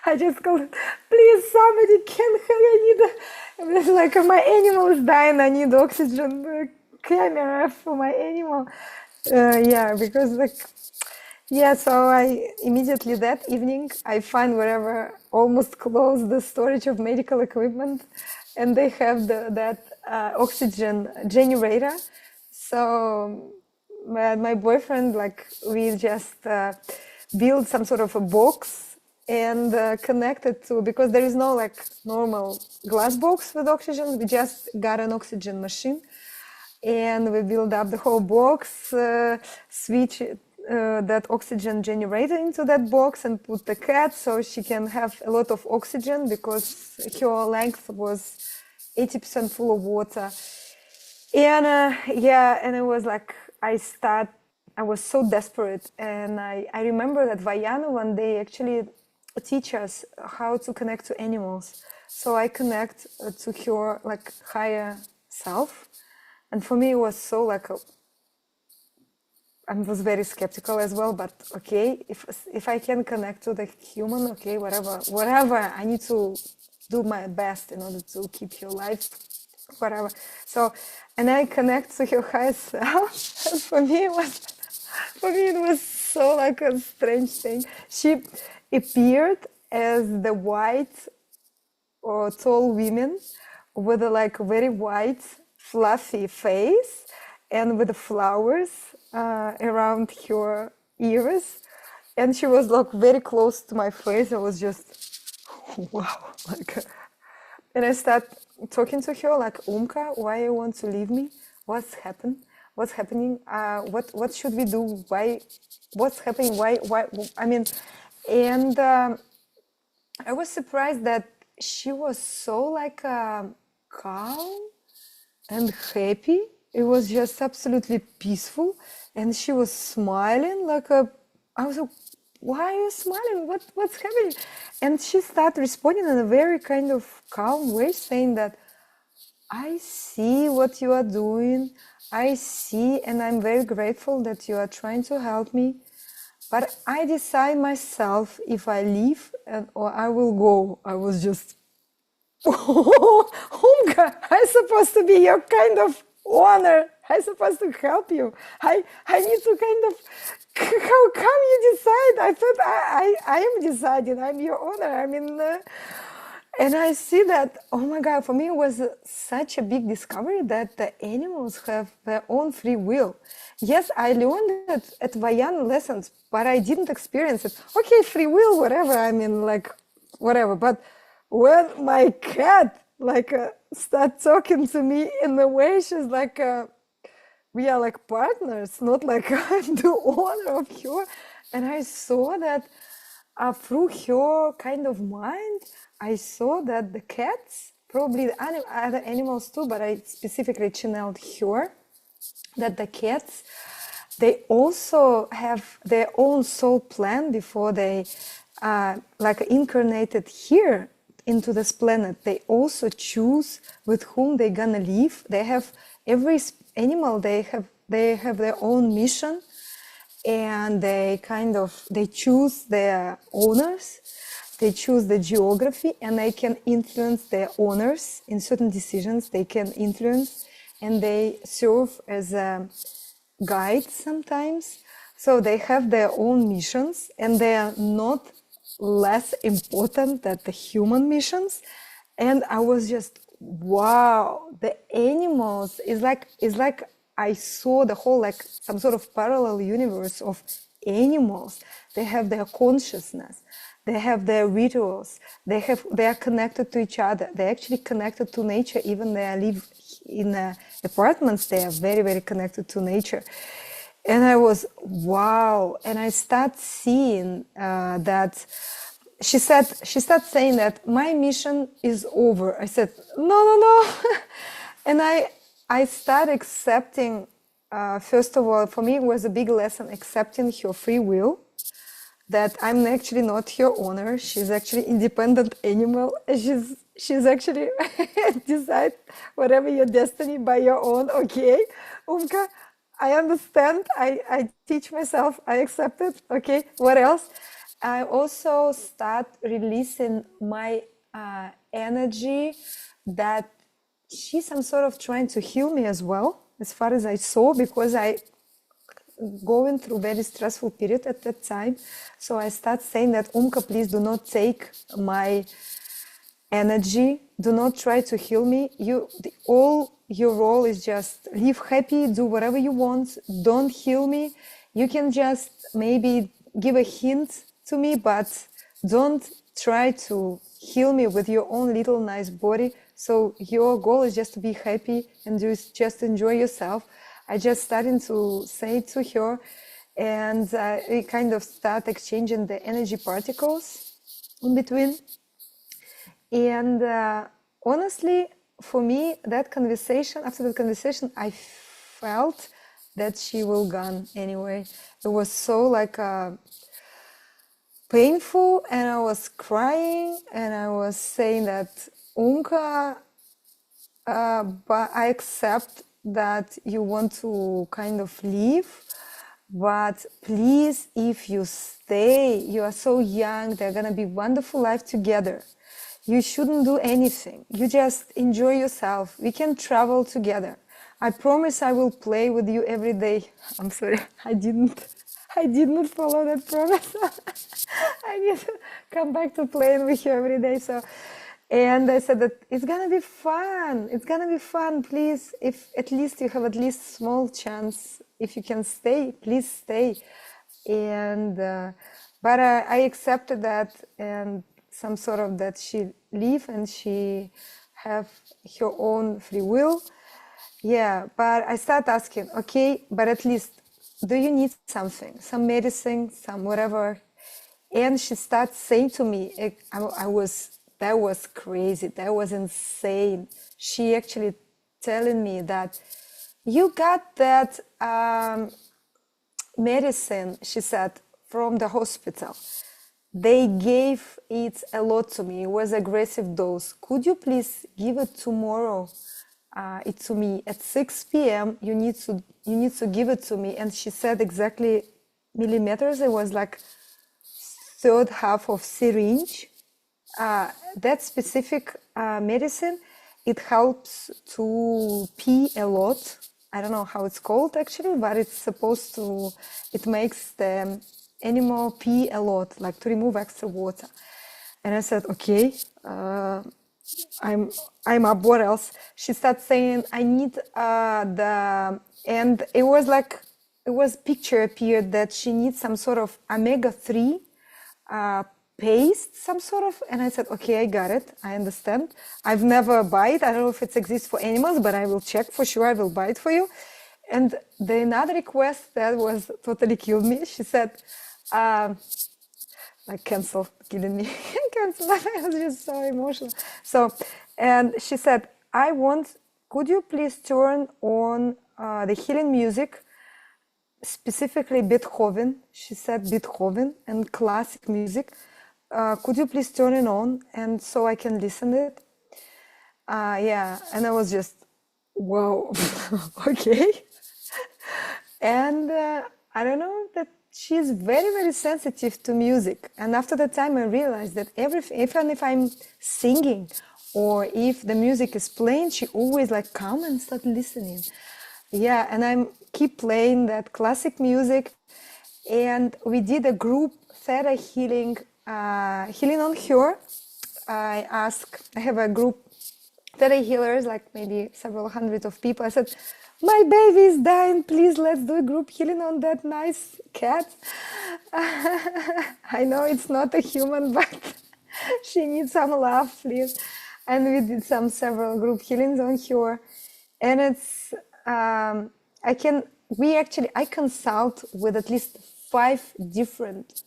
I just called, please somebody can help, I need like my animal is dying, I need oxygen camera for my animal. Yeah, because like, yeah, so I immediately that evening I find wherever almost close the storage of medical equipment, and they have that oxygen generator. So my boyfriend, like, we just built some sort of a box and connected to, because there is no like normal glass box with oxygen. We just got an oxygen machine, and we build up the whole box, switch that oxygen generator into that box and put the cat so she can have a lot of oxygen because her length was 80% full of water. And yeah, and it was like, I was so desperate. And I remember that Vayana one day actually teach us how to connect to animals. So I connect to her like higher self. And for me, it was so like I was very skeptical as well, but okay, if I can connect to the human, okay, whatever, I need to do my best in order to keep her alive, whatever. So, and I connect to her higher self. For me, it was so like a strange thing. She appeared as the white or tall women with a like very white, fluffy face and with the flowers around her ears, and she was like very close to my face. I was just wow, like, and I start talking to her like, Umka, why you want to leave me? What's happening? What should we do? Why? What's happening? Why? I mean, and I was surprised that she was so like calm and happy. It was just absolutely peaceful, and she was smiling like a. I was like, "Why are you smiling? What's happening?" And she started responding in a very kind of calm way, saying that I see what you are doing. I see, and I'm very grateful that you are trying to help me. But I decide myself if I leave or I will go. I was just, Umka, I'm supposed to be your kind of owner. I'm supposed to help you. I need to kind of, how come you decide? I thought I am deciding. I'm your owner. I mean, and I see that, oh my God, for me it was such a big discovery that the animals have their own free will. Yes, I learned it at Vayan lessons, but I didn't experience it. Okay, free will, whatever. I mean, like, whatever. But when my cat, like, start talking to me in the way she's like, we are like partners, not like I'm the owner of her. And I saw that through her kind of mind, I saw that the cats, probably the other animals too, but I specifically channeled her, that the cats, they also have their own soul plan before they like incarnated here into this planet. They also choose with whom they're gonna live. They have every animal, they have their own mission, and they choose their owners, they choose the geography, and they can influence their owners in certain decisions. They can influence, and they serve as a guide sometimes. So they have their own missions, and they are not less important than the human missions. And I was just, wow, the animals is like I saw the whole, like, some sort of parallel universe of animals. They have their consciousness, they have their rituals, they are connected to each other, they're actually connected to nature. Even they live in apartments, they are very, very connected to nature. And I was, wow. And I start seeing that she started saying that my mission is over. I said, no. And I started accepting, first of all, for me, it was a big lesson, accepting her free will, that I'm actually not her owner. She's actually independent animal. She's actually decide whatever your destiny by your own. Okay, Umka, I understand. I teach myself. I accept it. Okay, what else? I also start releasing my energy that she's some sort of trying to heal me as well, as far as I saw, because I going through very stressful period at that time. So I start saying that, Umka, please do not take my energy. Do not try to heal me. All your role is just live happy, do whatever you want. Don't heal me. You can just maybe give a hint to me, but don't try to heal me with your own little nice body. So your goal is just to be happy and just enjoy yourself. I just started to say to her, and we kind of start exchanging the energy particles in between. And honestly, for me, after that conversation, I felt that she will gone anyway. It was so like painful, and I was crying, and I was saying that, Umka, but I accept that you want to kind of leave, but please, if you stay, you are so young, they're gonna be wonderful life together. You shouldn't do anything. You just enjoy yourself. We can travel together. I promise I will play with you every day. I'm sorry, I didn't follow that promise. I need to come back to playing with you every day. So, and I said that it's gonna be fun. It's gonna be fun. Please, if at least you have at least small chance, if you can stay, please stay. And but I accepted that, and some sort of that she leave and she have her own free will. Yeah, but I start asking, okay, but at least, do you need something, some medicine, some whatever? And she starts saying to me, that was crazy, that was insane. She actually telling me that you got that medicine, she said, from the hospital. They gave it a lot to me. It was aggressive dose. Could you please give it tomorrow? It to me at 6 p.m. You need to give it to me. And she said exactly millimeters. It was like third half of syringe. That specific medicine, it helps to pee a lot. I don't know how it's called actually, but it's supposed to. It makes the animal pee a lot, like to remove extra water. And I said, okay, I'm up. What else? She started saying, I need and it was picture appeared that she needs some sort of omega-3 paste, some sort of, and I said, okay, I got it. I understand. I've never buy it. I don't know if it exists for animals, but I will check for sure. I will buy it for you. And the another request that was totally killed me. She said, like cancel, killing me, cancel. I was just so emotional. So, and she said, could you please turn on the healing music, specifically Beethoven. She said Beethoven and classic music. Could you please turn it on and so I can listen to it? Yeah, and I was just, whoa, okay. And I don't know that she's very, very sensitive to music. And after that time, I realized that even if I'm singing or if the music is playing, she always like come and start listening. Yeah, and I keep playing that classic music. And we did a group ThetaHealing, healing on her. I have a group ThetaHealers, like maybe several hundred of people. I said, my baby is dying, please let's do a group healing on that nice cat. I know it's not a human, but she needs some love, please. And we did several group healings on her. And it's, I consult with at least 5 different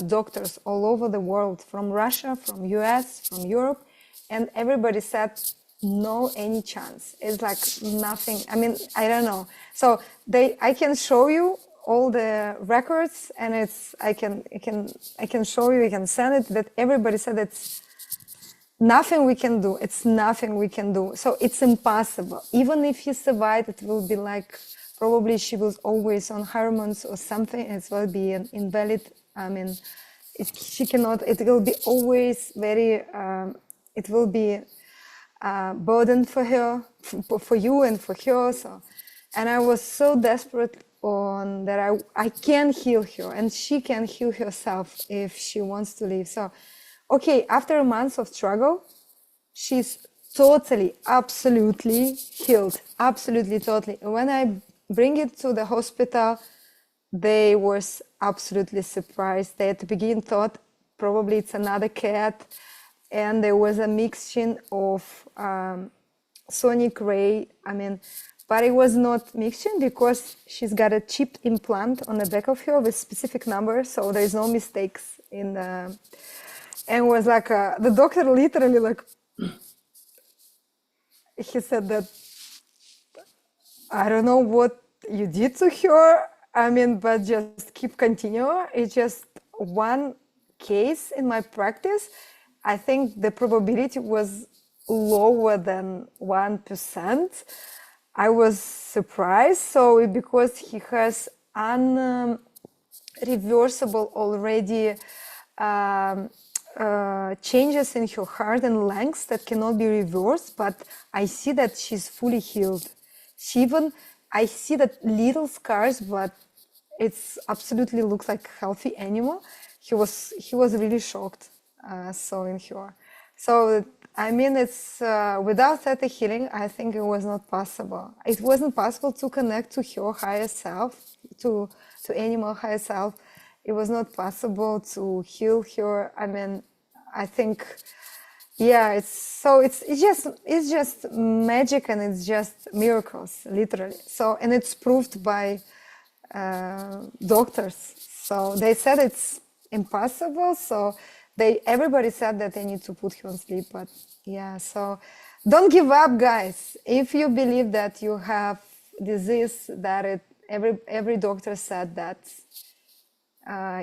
doctors all over the world, from Russia, from US, from Europe, and everybody said, no any chance. It's like nothing. I mean, I don't know. So I can show you all the records, and I can show you, I can send it, that everybody said it's nothing we can do. It's nothing we can do. So it's impossible. Even if you survive, it will be like, probably she was always on hormones or something. It will be an invalid. I mean, she cannot, it will be always very, it will be burden for her, for you and for her. So, and I was so desperate on that I can heal her, and she can heal herself if she wants to live. So, okay, after a month of struggle, she's totally, absolutely healed. Absolutely, totally. When I bring it to the hospital, they were absolutely surprised. They at the beginning thought probably it's another cat. And there was a mixture of sonic ray, but it was not mixture because she's got a chip implant on the back of her with specific numbers, so there is no mistakes in the, and was like, the doctor literally like, he said that, I don't know what you did to her, but just keep continuing. It's just one case in my practice. I think the probability was lower than 1%. I was surprised. So because he has unreversible already changes in her heart and lungs that cannot be reversed, but I see that she's fully healed. I see that little scars, but it's absolutely looks like a healthy animal. He was really shocked. In her. So, it's without Theta healing, I think it was not possible. It wasn't possible to connect to her higher self, to animal higher self. It was not possible to heal her. I think, yeah, it's just magic, and it's just miracles, literally. So, and it's proved by doctors. So they said it's impossible. So everybody said that they need to put him on sleep. But yeah, so don't give up, guys. If you believe that you have disease, that every doctor said that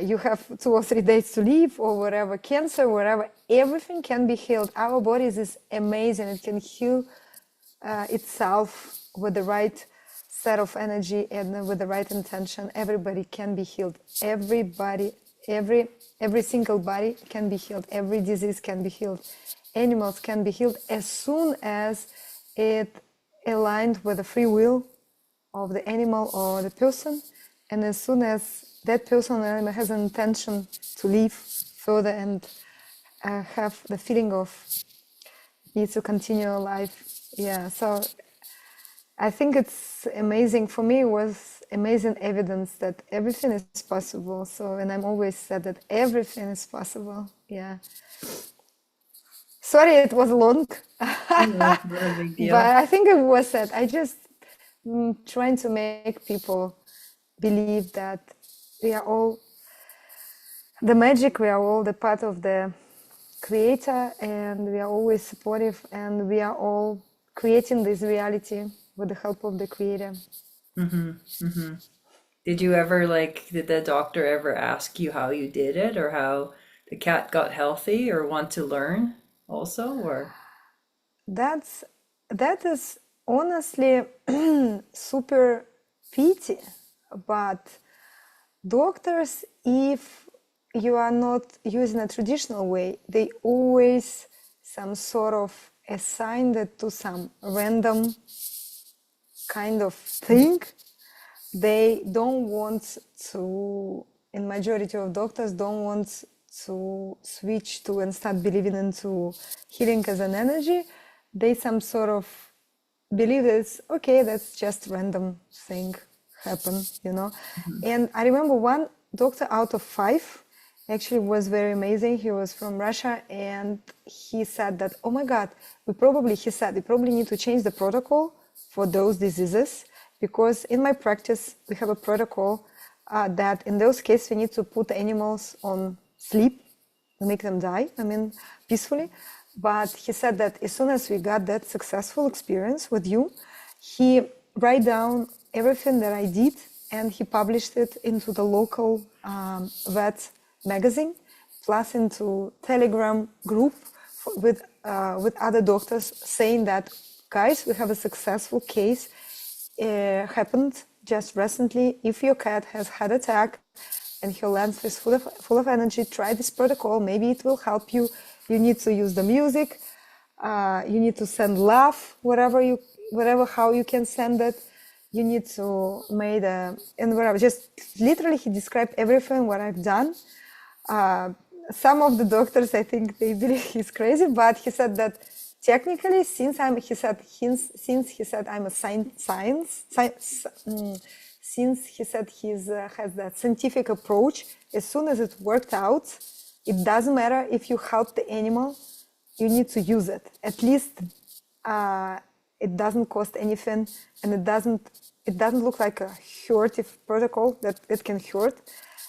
you have 2 or 3 days to live, or whatever, cancer, whatever, everything can be healed. Our bodies is amazing. It can heal itself with the right set of energy and with the right intention. Everybody can be healed. Everybody, every single body can be healed. Every disease can be healed. Animals can be healed as soon as it aligned with the free will of the animal or the person, and as soon as that person or animal has an intention to live further and have the feeling of need to continue life. Yeah, so I think it's amazing. For me, it was amazing evidence that everything is possible. So, and I'm always said that everything is possible. Yeah. Sorry, it was long, Not a big deal. but I think it was that I just trying to make people believe that we are all the magic, we are all the part of the creator, and we are always supportive, and we are all creating this reality with the help of the creator. Did you ever did the doctor ever ask you how you did it, or how the cat got healthy, or want to learn also, or? That is honestly super pity, but doctors, if you are not using a traditional way, they always some sort of assign it to some random kind of thing. They don't want to, in majority of doctors, don't want to switch to and start believing into healing as an energy. They some sort of believe it's okay, that's just random thing happen, you know. And I remember one doctor out of 5 actually was very amazing. He was from Russia, and he said that, oh my God, we probably need to change the protocol for those diseases, because in my practice, we have a protocol that in those cases, we need to put animals on sleep, make them die, peacefully. But he said that as soon as we got that successful experience with you, he write down everything that I did, and he published it into the local vet magazine, plus into Telegram group with other doctors, saying that, guys, we have a successful case happened just recently. If your cat has had attack and her lens is full of energy, try this protocol. Maybe it will help you. You need to use the music. You need to send love, how you can send it. You need to make and whatever. Just literally, he described everything what I've done. Some of the doctors, I think, they believe he's crazy, but he said that technically, since he said I'm a since he said he has that scientific approach, as soon as it worked out, it doesn't matter if you help the animal, you need to use it. At least it doesn't cost anything, and it doesn't look like a hurtive protocol that it can hurt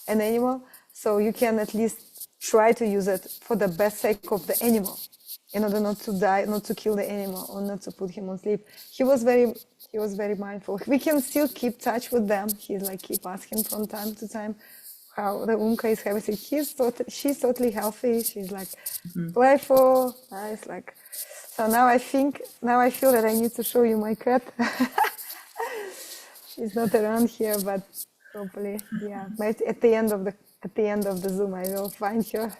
an animal. So you can at least try to use it for the best sake of the animal, in order not to die, not to kill the animal, or not to put him on sleep. He was very mindful. We can still keep touch with them. He's keep asking from time to time how the Umka is having. She's totally healthy. She's playful, nice. So now I feel that I need to show you my cat. She's not around here, but hopefully, yeah. At the end of the Zoom, I will find her.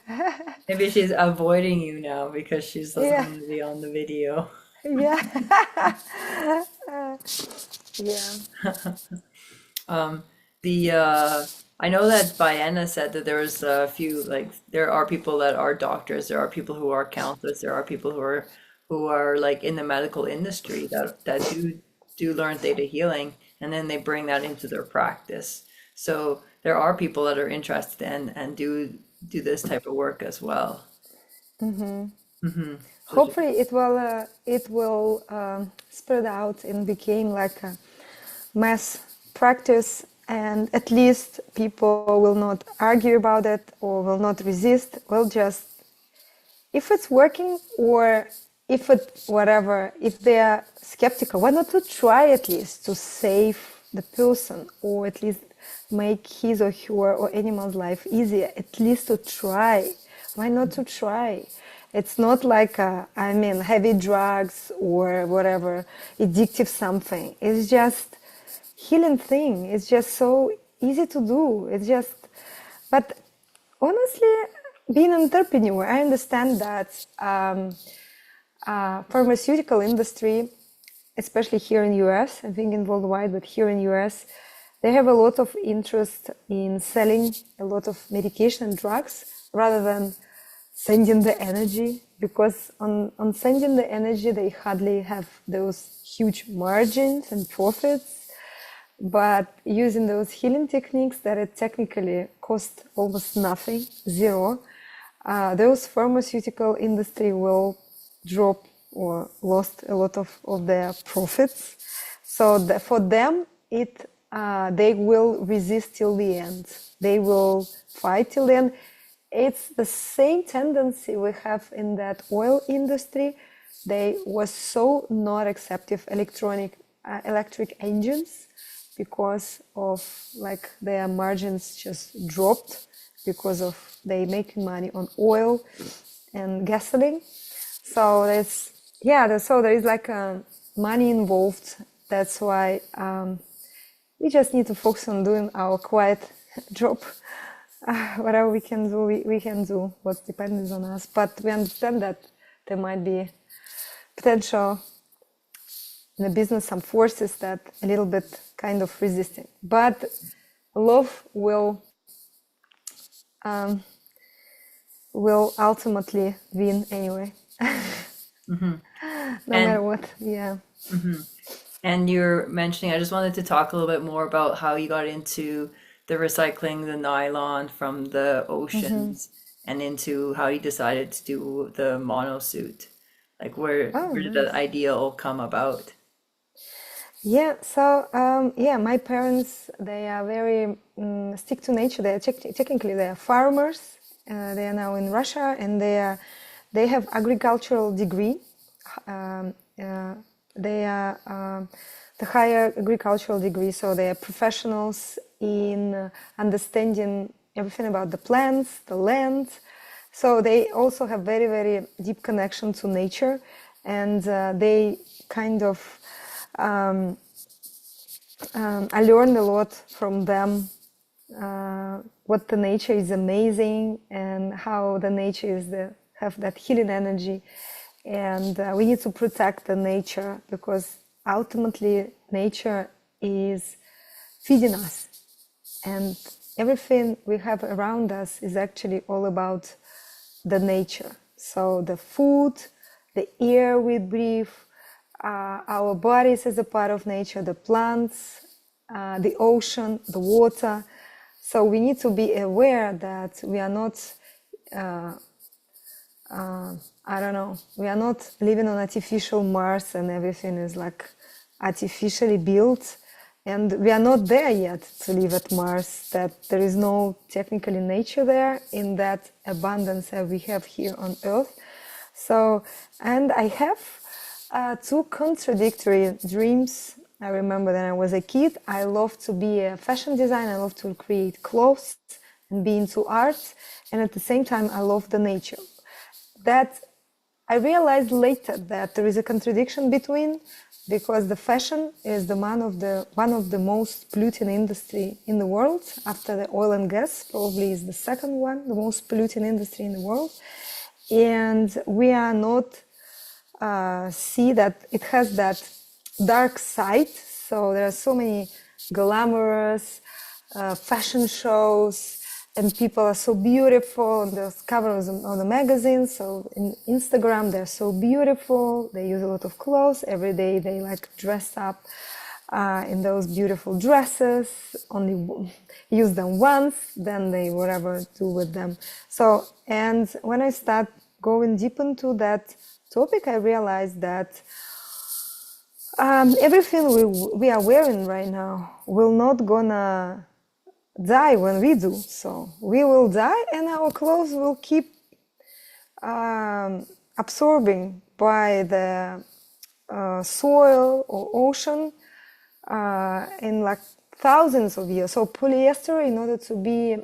Maybe she's avoiding you now because she doesn't Yeah. want to be on the video. Yeah. Yeah. I know that Diana said that there was a few, there are people that are doctors, there are people who are counselors, there are people who are in the medical industry that do learn theta healing, and then they bring that into their practice. So there are people that are interested and do this type of work as well. Hopefully it will spread out and become like a mass practice, and at least people will not argue about it or will not resist, will just, if it's working or if it, whatever, if they are skeptical, why not to try at least to save the person or at least make his or her or animal's life easier, at least to try. Why not to try? It's not like, heavy drugs or whatever, addictive something. It's just healing thing. It's just so easy to do. It's just, but honestly, being an entrepreneur, I understand that pharmaceutical industry, especially here in US, I think in worldwide, but here in US, they have a lot of interest in selling a lot of medication and drugs rather than sending the energy, because on sending the energy, they hardly have those huge margins and profits. But using those healing techniques that it technically cost almost nothing, zero, those pharmaceutical industry will drop or lost a lot of their profits. So for them, they will resist till the end. They will fight till the end. It's the same tendency we have in that oil industry. They were so not acceptive electric engines because of like their margins just dropped because of they making money on oil and gasoline. So there is like money involved. That's why we just need to focus on doing our quiet job. Whatever we can do, we can do what depends on us. But we understand that there might be potential in the business, some forces that a little bit kind of resisting. But love will ultimately win anyway. Mm-hmm. No matter what, yeah. Mm-hmm. And you're mentioning, I just wanted to talk a little bit more about how you got into the recycling the nylon from the oceans and into how you decided to do the MONOSUIT. Like where did that idea all come about? Yeah, so my parents, they are very stick to nature. They are technically they are farmers. They are now in Russia, and they have agricultural degree. They are the higher agricultural degree, so they are professionals in understanding everything about the plants, the land. So they also have very, very deep connection to nature, and they kind of I learned a lot from them. What the nature is amazing, and how the nature is have that healing energy, and we need to protect the nature because ultimately nature is feeding us, and everything we have around us is actually all about the nature. So the food, the air we breathe, our bodies as a part of nature, the plants, the ocean, the water. So we need to be aware that we are not, we are not living on artificial Mars and everything is like artificially built. And we are not there yet to live at Mars, that there is no technically nature there in that abundance that we have here on Earth. So, and I have two contradictory dreams. I remember that I was a kid, I loved to be a fashion designer, I loved to create clothes and be into art. And at the same time, I love the nature. That I realized later that there is a contradiction between, because the fashion is one of the most polluting industry in the world after the oil and gas, probably is the second one, the most polluting industry in the world. And we are not see that it has that dark side. So there are so many glamorous fashion shows, and people are so beautiful on the covers of the magazines. So in Instagram, they're so beautiful. They use a lot of clothes. Every day they like dress up in those beautiful dresses, only use them once, then they whatever do with them. So, and when I start going deep into that topic, I realized that everything we are wearing right now will not gonna die when we do. So we will die, and our clothes will keep absorbing by the soil or ocean in like thousands of years. So polyester, in order to be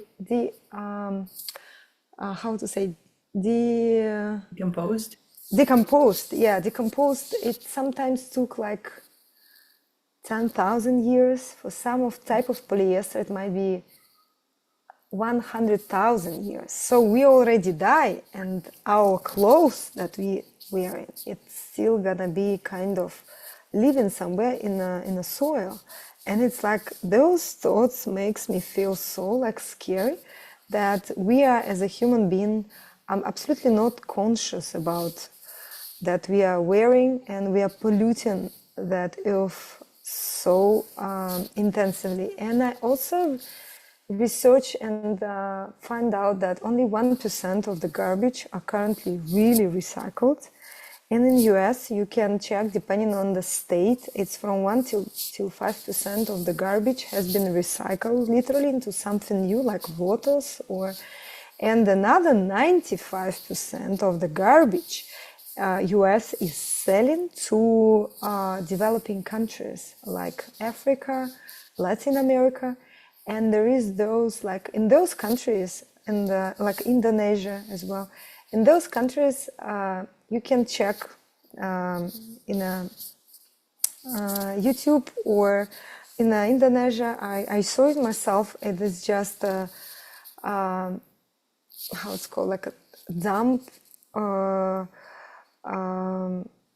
Composed? decomposed, it sometimes took like 10,000 years. For some of type of polyester, it might be 100,000 years. So we already die, and our clothes that we wearing, it's still gonna be kind of living somewhere in a soil. And it's like those thoughts makes me feel so like scary that we are, as a human being, I'm absolutely not conscious about that we are wearing, and we are polluting that earth so intensively. And I also research and find out that only 1% of the garbage are currently really recycled. And in US, you can check, depending on the state, it's from 1 to 5% of the garbage has been recycled literally into something new, like bottles, and another 95% of the garbage US is selling to developing countries like Africa, Latin America. And there is those, like in those countries, and like Indonesia as well. In those countries, you can check in YouTube or in Indonesia. I saw it myself. It is just how it's called, like a dump,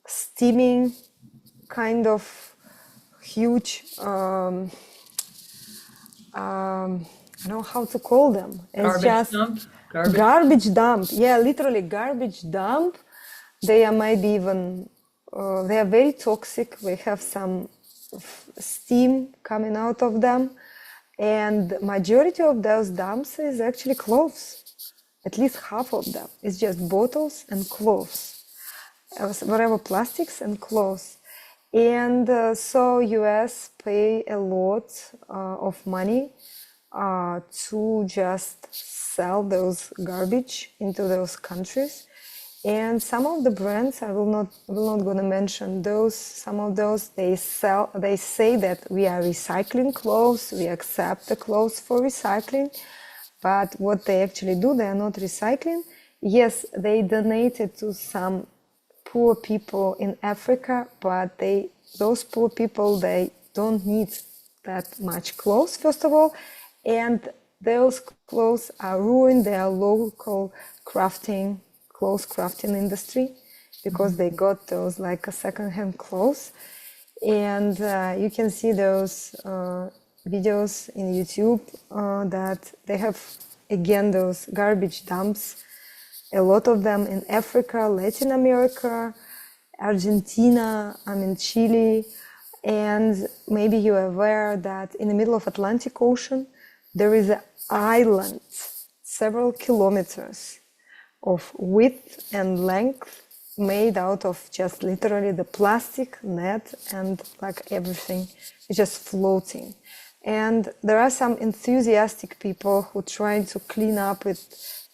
steaming kind of huge. I don't know how to call them. It's Garbage just dump? garbage dump. Yeah, literally garbage dump. They are maybe even, they are very toxic. We have some steam coming out of them. And majority of those dumps is actually clothes. At least half of them. It's just bottles and clothes. Whatever, plastics and clothes. And so US pay a lot of money to just sell those garbage into those countries. And some of the brands, I will not gonna mention those, some of those, they say that we are recycling clothes, we accept the clothes for recycling, but what they actually do, they are not recycling. Yes, they donate it to some poor people in Africa, but those poor people, they don't need that much clothes, first of all, and those clothes are ruined their local clothes crafting industry, because they got those like a second-hand clothes. And you can see those videos in YouTube that they have, again, those garbage dumps, a lot of them in Africa, Latin America, Argentina, Chile. And maybe you are aware that in the middle of Atlantic Ocean, there is an island, several kilometers of width and length, made out of just literally the plastic net, and like everything is just floating. And there are some enthusiastic people who try to clean up it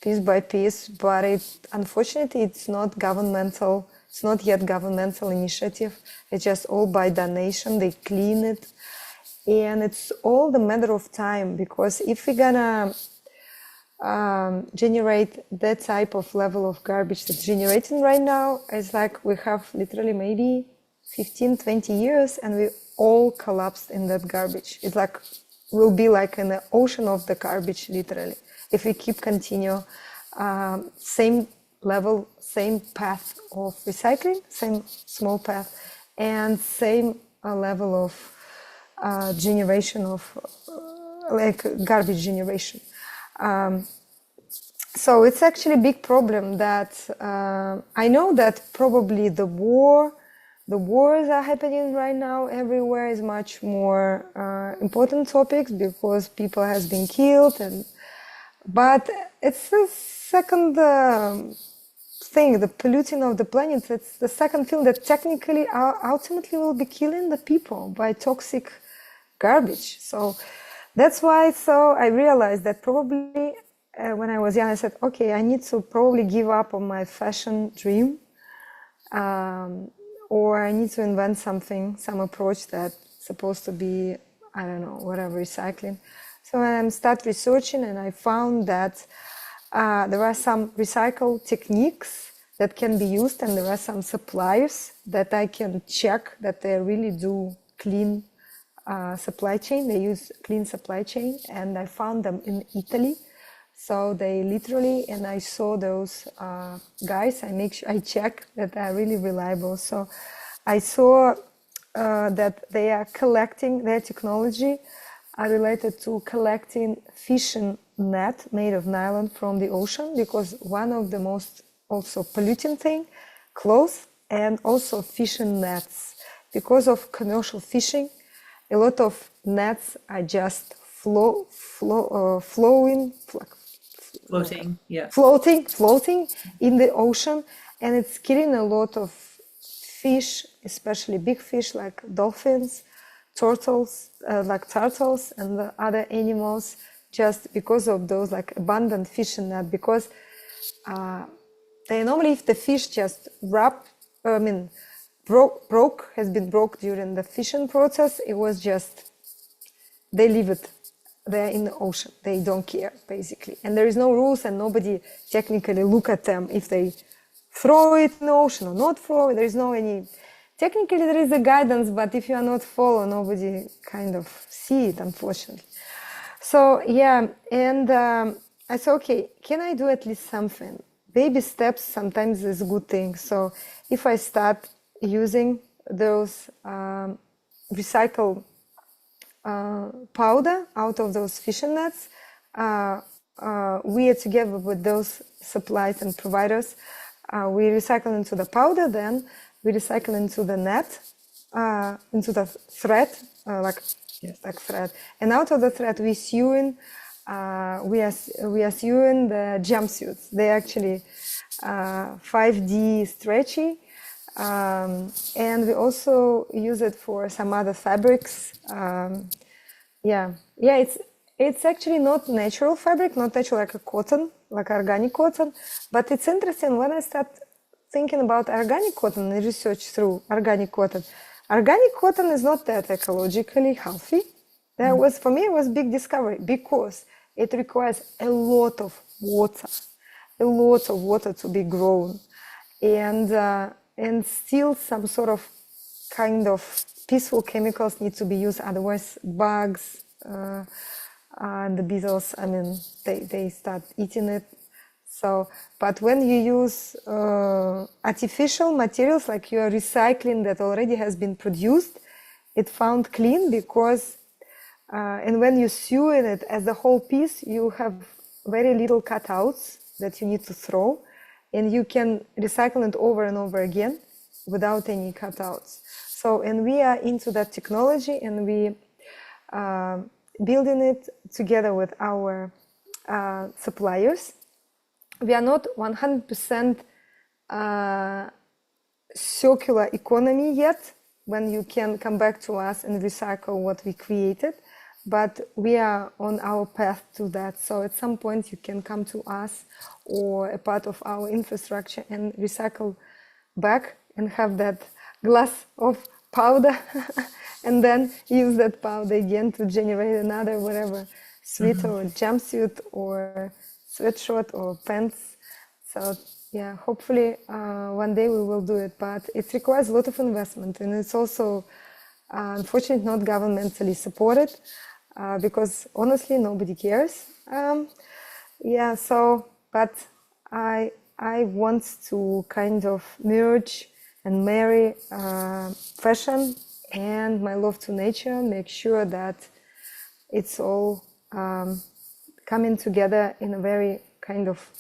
piece by piece, but unfortunately it's not governmental. It's not yet governmental initiative. It's just all by donation. They clean it, and it's all the matter of time, because if we're gonna generate that type of level of garbage that's generating right now, it's like we have literally maybe 15-20 years and we all collapsed in that garbage. It's like we'll be like in the ocean of the garbage, literally, if we keep continue same level, same path of recycling, same small path, and same level of generation of like garbage generation. So it's actually a big problem that I know that probably the wars are happening right now everywhere is much more important topics, because people has been killed, but it's a second thing, the polluting of the planet, it's the second thing that technically ultimately will be killing the people by toxic garbage. So that's why, so I realized that probably when I was young, I said, okay, I need to probably give up on my fashion dream, or I need to invent something, some approach that's supposed to be, I don't know, whatever, recycling. So I started researching, and I found that there are some recycle techniques that can be used, and there are some suppliers that I can check that they really do clean supply chain. They use clean supply chain, and I found them in Italy. So they literally, and I saw those guys. I check that they are really reliable. So I saw that they are collecting, their technology are related to collecting fishing net made of nylon from the ocean, because one of the most also polluting thing, clothes and also fishing nets. Because of commercial fishing, a lot of nets are just floating in the ocean, and it's killing a lot of fish, especially big fish like dolphins, turtles, and the other animals, just because of those like abundant fishing net. Because they normally, if the fish just has been broke during the fishing process, it was just, they leave it there in the ocean. They don't care, basically. And there is no rules, and nobody technically look at them if they throw it in the ocean or not throw it. There is no any, technically there is a guidance, but if you are not follow, nobody kind of see it, unfortunately. So yeah, and I said, okay, can I do at least something? Baby steps sometimes is a good thing. So if I start using those recycled powder out of those fishing nets, we are together with those suppliers and providers, we recycle into the powder, then we recycle into the net, into the thread, like thread, and out of the thread we sewing, we are sewing the jumpsuits. They actually 5D stretchy. And we also use it for some other fabrics. It's actually not natural fabric, not natural like a cotton, like organic cotton, but it's interesting when I start thinking about organic cotton and research through organic cotton. Organic cotton is not that ecologically healthy. For me, it was a big discovery, because it requires a lot of water to be grown, and still some sort of kind of peaceful chemicals need to be used, otherwise bugs and the beetles, I mean, they start eating it. So, but when you use artificial materials, like you are recycling that already has been produced, it found clean, because and when you sew in it as the whole piece, you have very little cutouts that you need to throw, and you can recycle it over and over again without any cutouts. So, and we are into that technology, and we building it together with our suppliers. We are not 100% circular economy yet, when you can come back to us and recycle what we created, but we are on our path to that. So at some point you can come to us or a part of our infrastructure and recycle back and have that glass of powder and then use that powder again to generate another whatever sweater or jumpsuit or sweatshirt or pants. So yeah, hopefully one day we will do it, but it requires a lot of investment, and it's also unfortunately not governmentally supported, because honestly nobody cares. But I want to kind of merge and marry fashion and my love to nature, make sure that it's all coming together in a very kind of,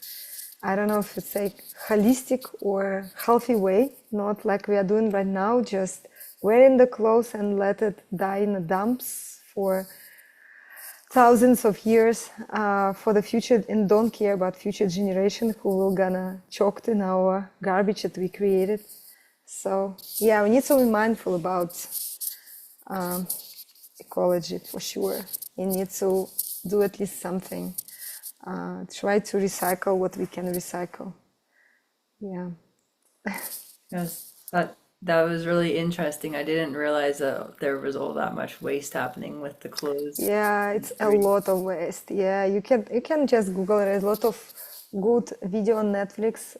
I don't know if it's like holistic or healthy way, not like we are doing right now, just wearing the clothes and let it die in the dumps for thousands of years for the future, and don't care about future generation who will gonna choke in our garbage that we created. So yeah, we need to be mindful about ecology for sure. You need to do at least something. Try to recycle what we can recycle. Yeah. Yes, that was really interesting. I didn't realize that there was all that much waste happening with the clothes Yeah, it's a industry. lot of waste. Yeah, you can just Google it. There's a lot of good video on Netflix.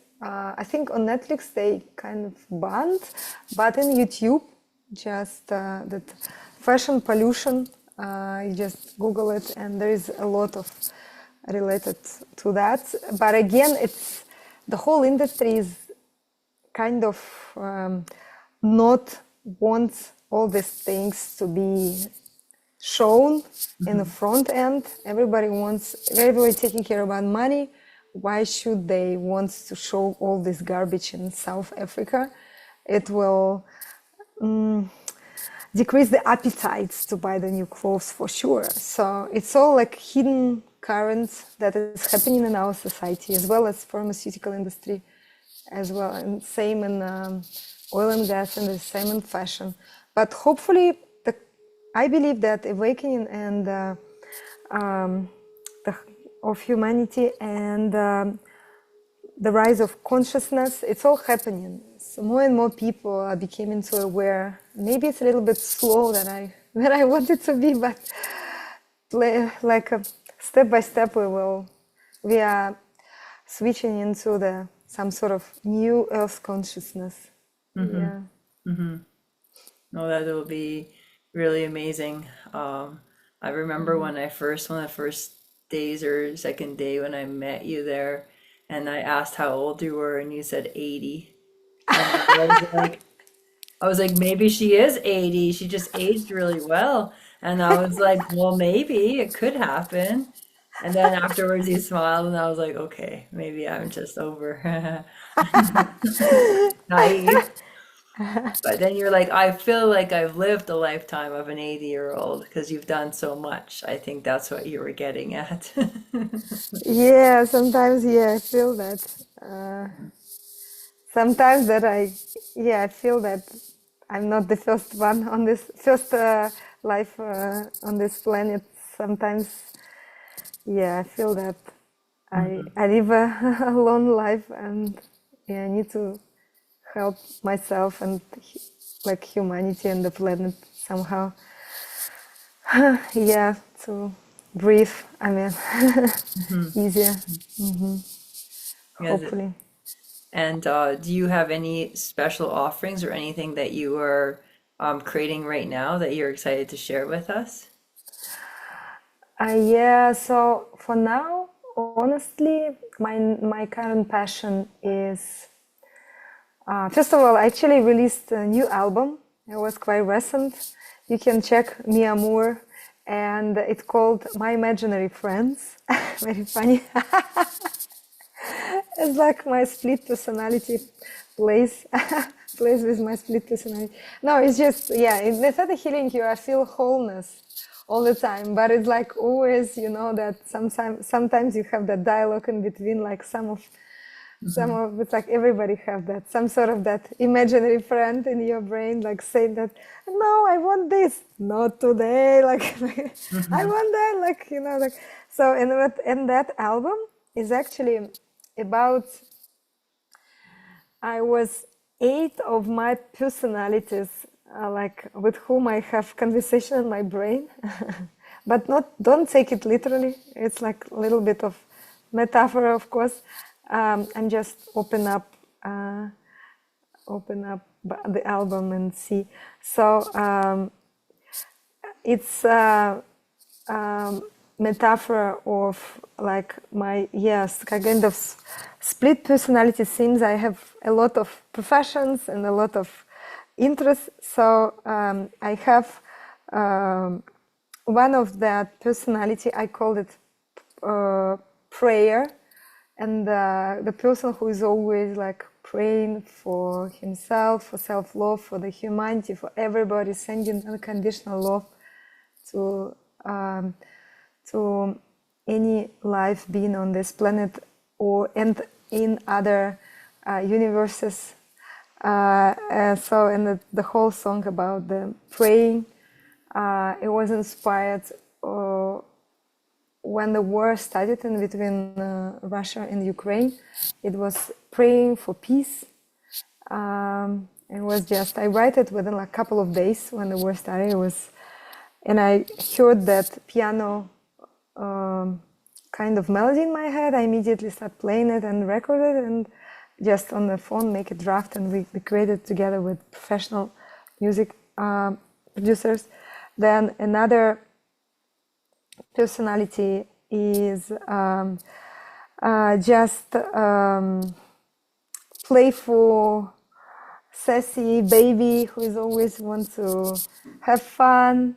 I think on Netflix they kind of banned, but in YouTube, just that fashion pollution. You just Google it, and there is a lot of related to that. But again, it's the whole industry is kind of not wants all these things to be shown in the front end. Everybody taking care about money. Why should they want to show all this garbage in South Africa? It will decrease the appetites to buy the new clothes for sure. So it's all like hidden currents that is happening in our society, as well as pharmaceutical industry, as well, and same in oil and gas, and the same in fashion. But hopefully, I believe that awakening and of humanity and the rise of consciousness, it's all happening. So more and more people are becoming so aware. Maybe it's a little bit slow than I want it to be, but like step by step we are switching into some sort of new earth consciousness. Yeah. Oh, that will be really amazing. I remember one of the first days or second day when I met you there, and I asked how old you were, and you said 80. And I was like, maybe she is 80. She just aged really well. And I was like, well, maybe it could happen. And then afterwards you smiled, and I was like, okay, maybe I'm just over naive. But then you're like, I feel like I've lived a lifetime of an 80-year-old because you've done so much. I think that's what you were getting at. Yeah, sometimes, yeah, I feel that. Sometimes that I feel that I'm not the first one on this first life on this planet. Sometimes, yeah, I feel that I live a lone life, and yeah, I need to help myself and like humanity and the planet somehow. Yeah, to breathe. I mean, easier. Yes. Hopefully. And do you have any special offerings or anything that you are creating right now that you're excited to share with us? Yeah. So for now, honestly, my current passion is first of all, I actually released a new album. It was quite recent. You can check Murr, and it's called My Imaginary Friends. Very funny. It's like my split personality plays plays with my split personality. No, it's just yeah. In the theta healing, you feel wholeness all the time, but it's like always, that sometimes you have that dialogue in between, like some of it's like everybody have that some sort of that imaginary friend in your brain, like saying that no, I want this, not today, like I want that, like like so. And that album is actually about I was 8 of my personalities, like with whom I have conversation in my brain, but don't take it literally. It's like a little bit of metaphor, of course. And just open up the album and see. So it's metaphor of like my kind of split personality. Seems I have a lot of professions and a lot of interests. So I have one of that personality. I call it prayer. And the person who is always like praying for himself, for self-love, for the humanity, for everybody, sending unconditional love to any life being on this planet and in other universes. And the whole song about the praying, it was inspired when the war started in between Russia and Ukraine. It was praying for peace. It was just, I write it within like a couple of days when the war started. And I heard that piano kind of melody in my head. I immediately start playing it and record it, and just on the phone make a draft, and we created together with professional music producers. Then another personality is just playful, sassy baby who is always want to have fun,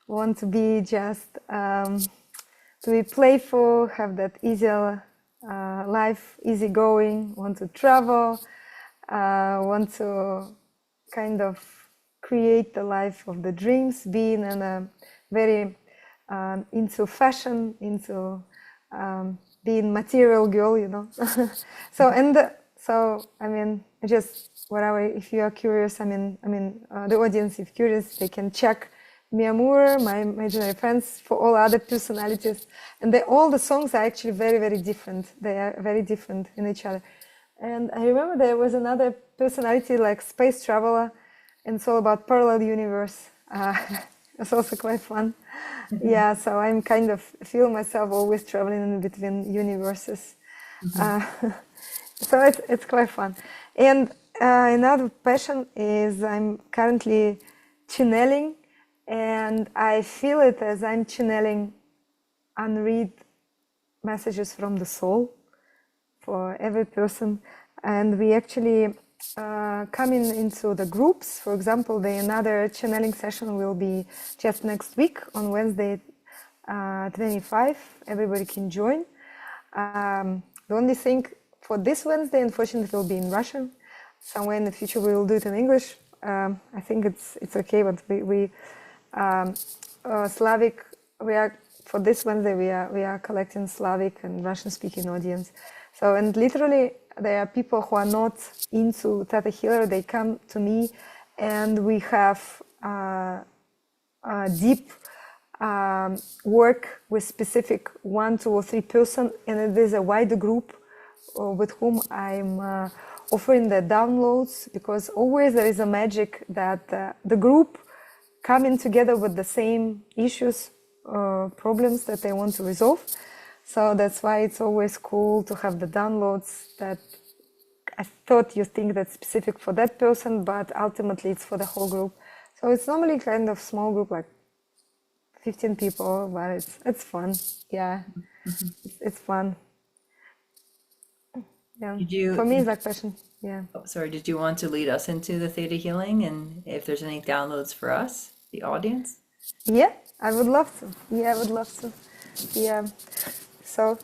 want to be just to be playful, have that easier life, easygoing, want to travel, want to kind of create the life of the dreams, being in a very into fashion, into being material girl, you know. So I mean, just whatever. If you are curious, the audience, if curious, they can check Murr, my imaginary friends, for all other personalities, and all the songs are actually very, very different. They are very different in each other. And I remember there was another personality like space traveler, and it's all about parallel universe. It's also quite fun. Mm-hmm. Yeah, so I'm kind of feel myself always traveling in between universes. Mm-hmm. So it's quite fun. And another passion is I'm currently channeling, and I feel it as I'm channeling unread messages from the soul for every person. And we actually coming into the groups. For example, another channeling session will be just next week on Wednesday 25. Everybody can join. The only thing for this Wednesday, unfortunately, will be in Russian. Somewhere in the future we will do it in English. I think it's okay, but we Slavic, for this Wednesday we are collecting Slavic and Russian speaking audience. So, and literally there are people who are not into ThetaHealer, they come to me, and we have deep work with specific 1, 2, or 3 person, and it is a wider group with whom I'm offering the downloads, because always there is a magic that the group coming together with the same issues, problems that they want to resolve. So that's why it's always cool to have the downloads that I thought you think that's specific for that person, but ultimately it's for the whole group. So it's normally kind of small group, like 15 people, but it's fun. Yeah, mm-hmm. It's fun. Yeah. For me, it's like passion. Yeah. Oh, sorry, did you want to lead us into the theta healing, and if there's any downloads for us, the audience? Yeah, I would love to. Yeah, I would love to. Yeah. So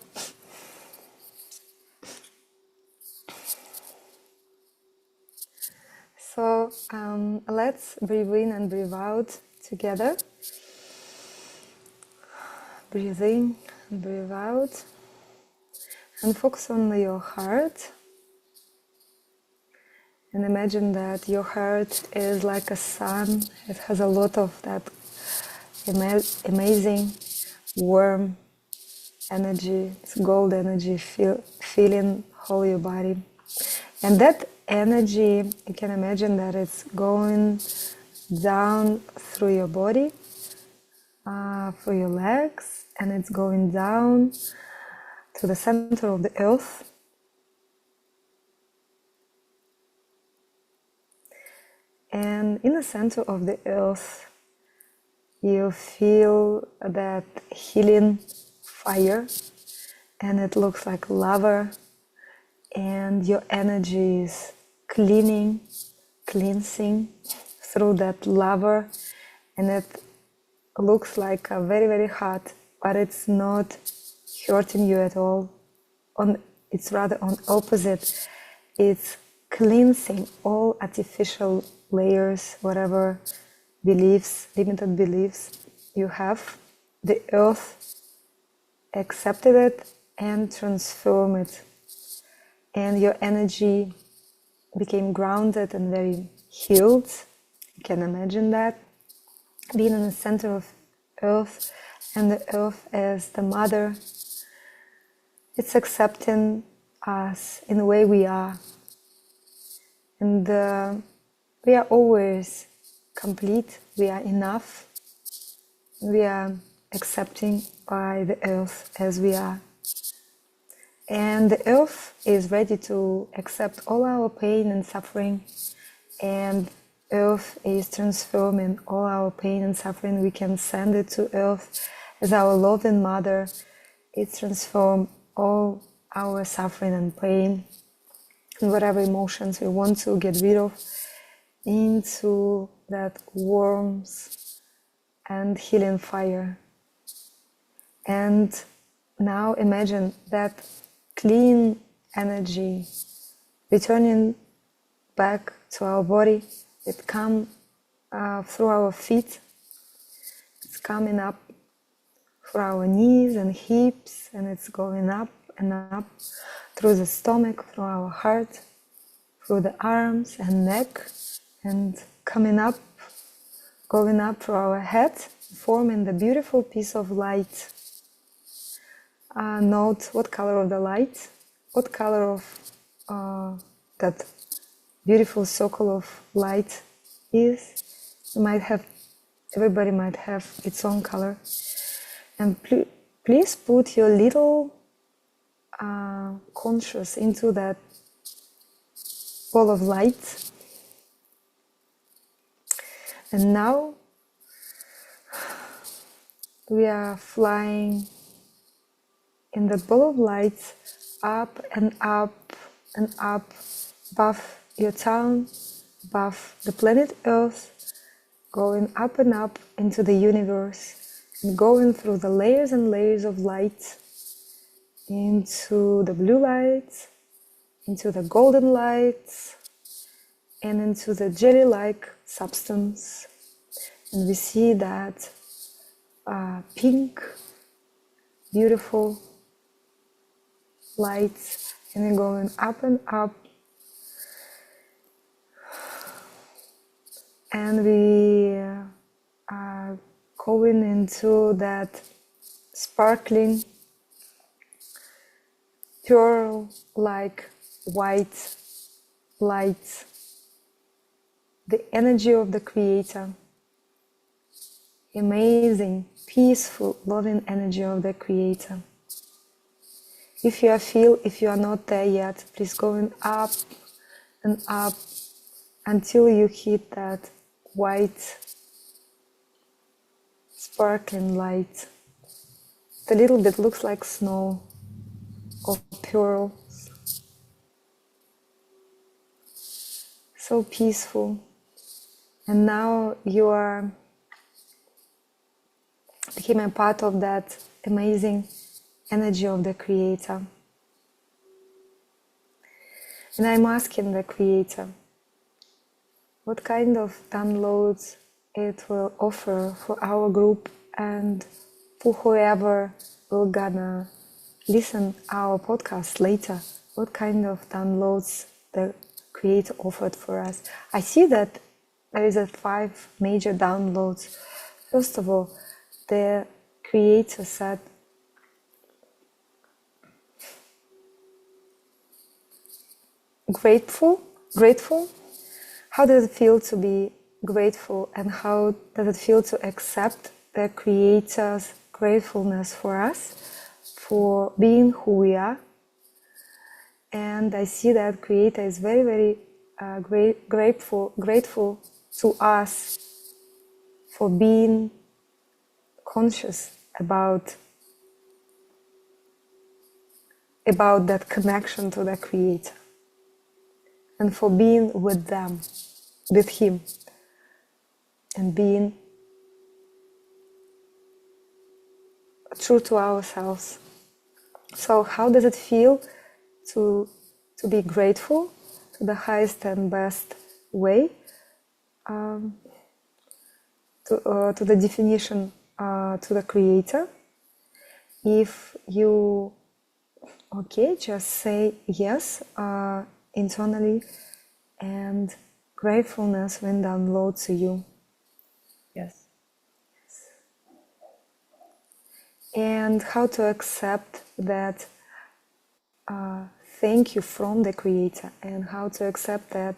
let's breathe in and breathe out together. Breathe in and breathe out. And focus on your heart. And imagine that your heart is like a sun. It has a lot of that amazing, warm energy. It's gold energy, feeling whole your body. And that energy, you can imagine that it's going down through your body, through your legs, and it's going down to the center of the earth. And in the center of the earth, you feel that healing fire, and it looks like lava, and your energy is cleansing through that lava, and it looks like a very, very hot, but it's not hurting you at all. It's rather on opposite. It's cleansing all artificial layers, whatever beliefs, limited beliefs you have. The earth accepted it and transformed it. And your energy became grounded and very healed. You can imagine that. Being in the center of Earth, and the Earth as the mother, it's accepting us in the way we are. And we are always complete, we are enough, we are accepting by the Earth as we are. And the Earth is ready to accept all our pain and suffering, and Earth is transforming all our pain and suffering. We can send it to Earth as our loving mother. It transforms all our suffering and pain and whatever emotions we want to get rid of into that warmth and healing fire. And now imagine that clean energy returning back to our body. It comes through our feet. It's coming up through our knees and hips, and it's going up and up through the stomach, through our heart, through the arms and neck, and coming up, going up through our head, forming the beautiful piece of light. Note what color of the light, what color of that beautiful circle of light is. You might have, everybody might have its own color. And please put your little conscious into that ball of light. And now we are flying in the ball of light up and up and up above your town, above the planet Earth, going up and up into the universe and going through the layers and layers of light into the blue light, into the golden light, and into the jelly-like substance. And we see that pink, beautiful lights, and then going up and up. And we are going into that sparkling, pearl-like white light, the energy of the Creator, amazing, peaceful, loving energy of the Creator. If you are not there yet, please going up and up until you hit that white sparkling light. The little bit looks like snow or pearls. So peaceful. And now you are became a part of that amazing energy of the Creator. And I'm asking the Creator what kind of downloads it will offer for our group and for whoever will gonna listen our podcast later. What kind of downloads the Creator offered for us? I see that there is 5 major downloads. First of all, the Creator said, grateful. How does it feel to be grateful, and how does it feel to accept the Creator's gratefulness for us, for being who we are? And I see that Creator is very, very grateful to us for being conscious about that connection to the Creator, and for being with them, with Him, and being true to ourselves. So how does it feel to be grateful to the highest and best way? To the definition, to the Creator. if you, okay, just say yes internally, and gratefulness will download to you. Yes. And how to accept that thank you from the Creator, and how to accept that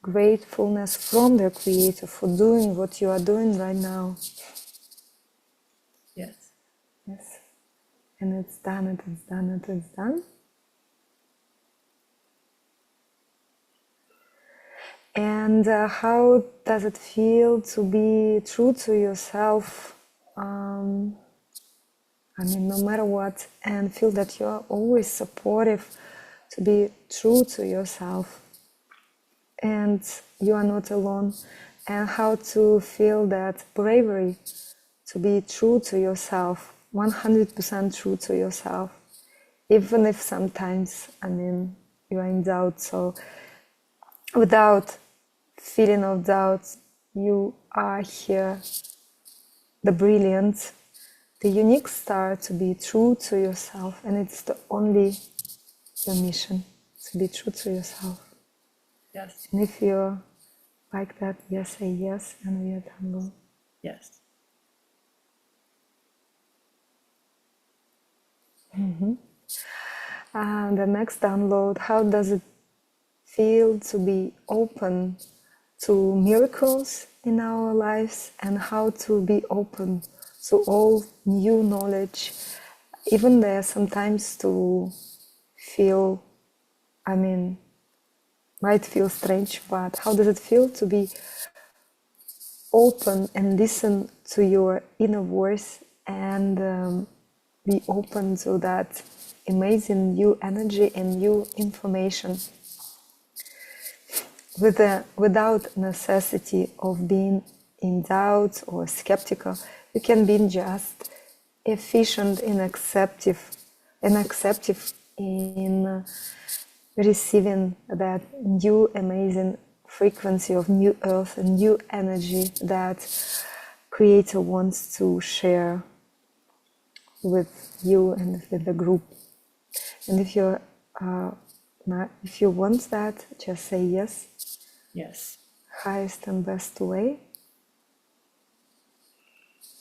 gratefulness from the Creator for doing what you are doing right now. Yes. Yes. And it's done, it's done, it's done. And how does it feel to be true to yourself? I mean, no matter what, and feel that you're always supportive, to be true to yourself, and you are not alone. And how to feel that bravery to be true to yourself, 100% true to yourself, even if sometimes, I mean, you are in doubt. So without feeling of doubt, you are here, the brilliant, the unique star, to be true to yourself. And it's the only your mission, to be true to yourself. Yes. And if you're like that, yes, say yes, and we are done. Yes. And the next download, how does it feel to be open to miracles in our lives, and how to be open to all new knowledge, even there sometimes to feel, I mean, might feel strange, but how does it feel to be open and listen to your inner voice, and be open to that amazing new energy and new information, without necessity of being in doubt or skeptical. You can be just efficient and acceptive in receiving that new amazing frequency of new earth and new energy that Creator wants to share with you and with the group. And if you're if you want that, just say yes. Yes. Highest and best way.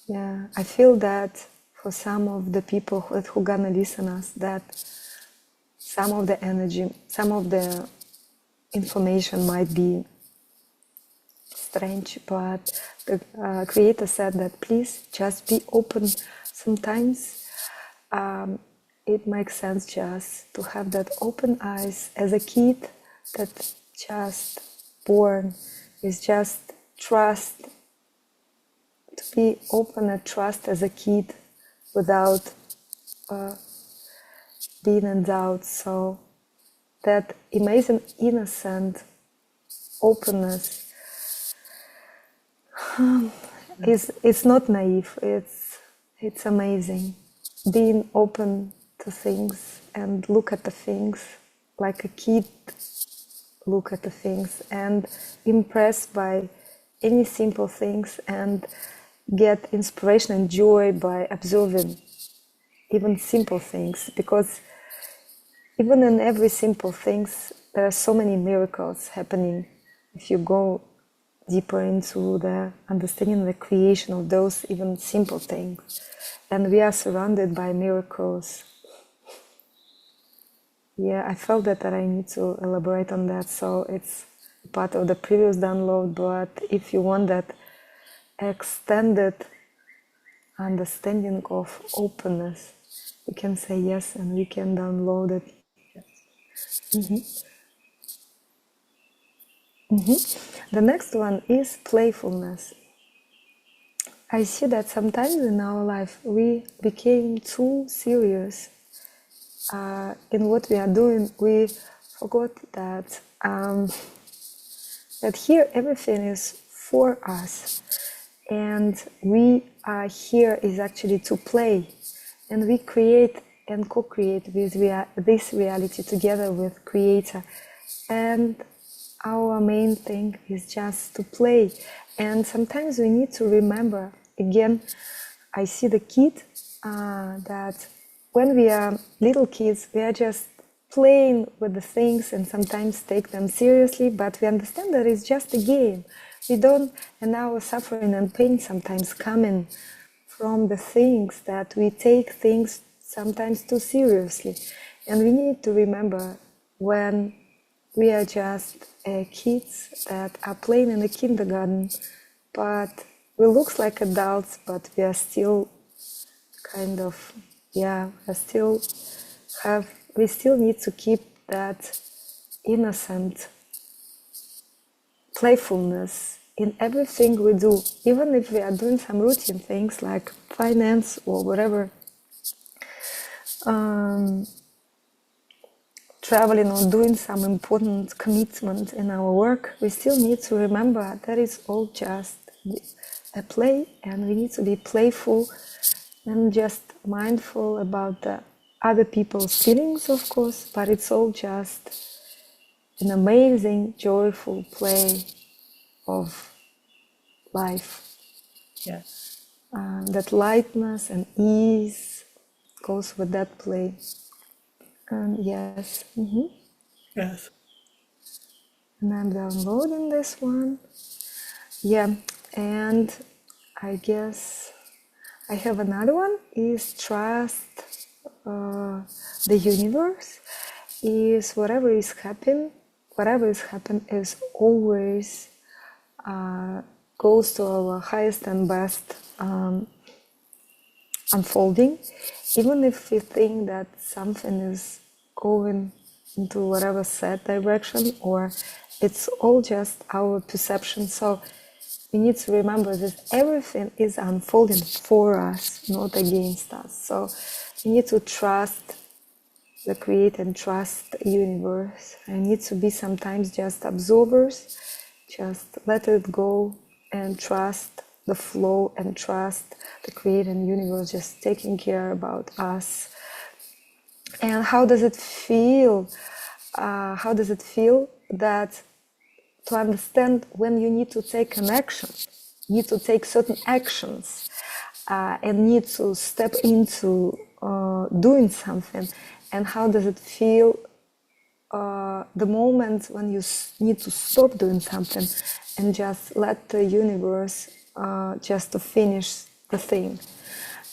Yeah, I feel that for some of the people who gonna listen us, that some of the energy, some of the information might be strange, but the Creator said that please just be open. Sometimes it makes sense just to have that open eyes as a kid that just born, is just trust, to be open and trust as a kid without being in doubt. So that amazing innocent openness it's not naive, it's amazing. Being open to things and look at the things like a kid look at the things, and impressed by any simple things, and get inspiration and joy by observing even simple things, because even in every simple things there are so many miracles happening if you go deeper into the understanding the creation of those even simple things. And we are surrounded by miracles. Yeah, I felt that I need to elaborate on that, so it's part of the previous download, but if you want that extended understanding of openness, you can say yes and we can download it. The next one is playfulness. I see that sometimes in our life we became too serious in what we are doing. We forgot that that here everything is for us, and we are here is actually to play, and we create and co-create with this reality together with Creator. And our main thing is just to play. And sometimes we need to remember, again, I see the kid that when we are little kids, we are just playing with the things and sometimes take them seriously, but we understand that it's just a game. We don't, and our suffering and pain sometimes coming from the things that we take things sometimes too seriously. And we need to remember when we are just kids that are playing in the kindergarten, but we look like adults, but we are still kind of, we still need to keep that innocent playfulness in everything we do, even if we are doing some routine things like finance or whatever, traveling or doing some important commitment in our work, we still need to remember that it's all just a play, and we need to be playful and just mindful about the other people's feelings, of course, but it's all just an amazing, joyful play of life. Yes. That lightness and ease goes with that play. And yes. Yes. And I'm downloading this one. Yeah, and I guess I have another one, is trust the universe. Is whatever is happening is always goes to our highest and best unfolding, even if we think that something is going into whatever sad direction, or it's all just our perception. So we need to remember that everything is unfolding for us, not against us. So we need to trust the Creator and trust the universe. I need to be sometimes just observers, just let it go and trust the flow and trust the Creator and universe just taking care about us. And how does it feel? How does it feel that to understand when you need to take an action, need to take certain actions, and need to step into doing something, and how does it feel the moment when you need to stop doing something and just let the universe just to finish the thing,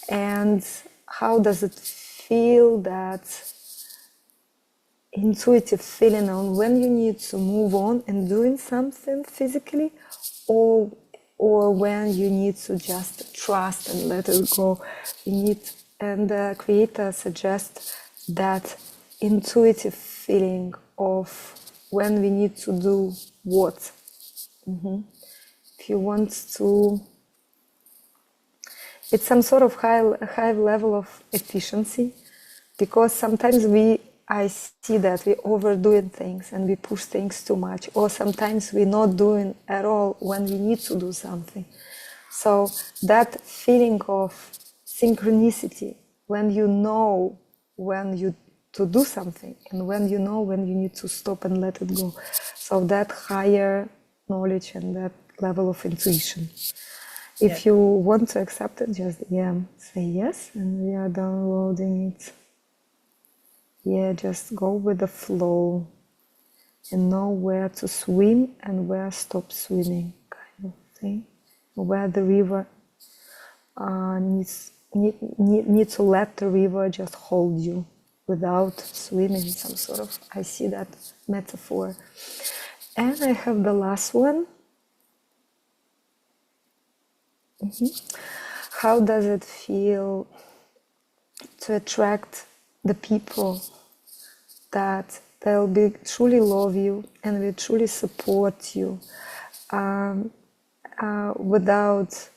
and how does it feel, that intuitive feeling on when you need to move on and doing something physically, or when you need to just trust and let it go. You need, and the Creator suggests that intuitive feeling of when we need to do what. If you want to, it's some sort of high level of efficiency, because sometimes I see that we overdoing things and we push things too much, or sometimes we're not doing at all when we need to do something. So that feeling of synchronicity, when you know when you to do something and when you know when you need to stop and let it go. So that higher knowledge and that level of intuition. If you want to accept it, just say yes, and we are downloading it. Just go with the flow and know where to swim and where stop swimming, kind of thing. Where the river need to let the river just hold you without swimming, some sort of, I see that metaphor. And I have the last one. How does it feel to attract the people that they'll be truly love you and will truly support you without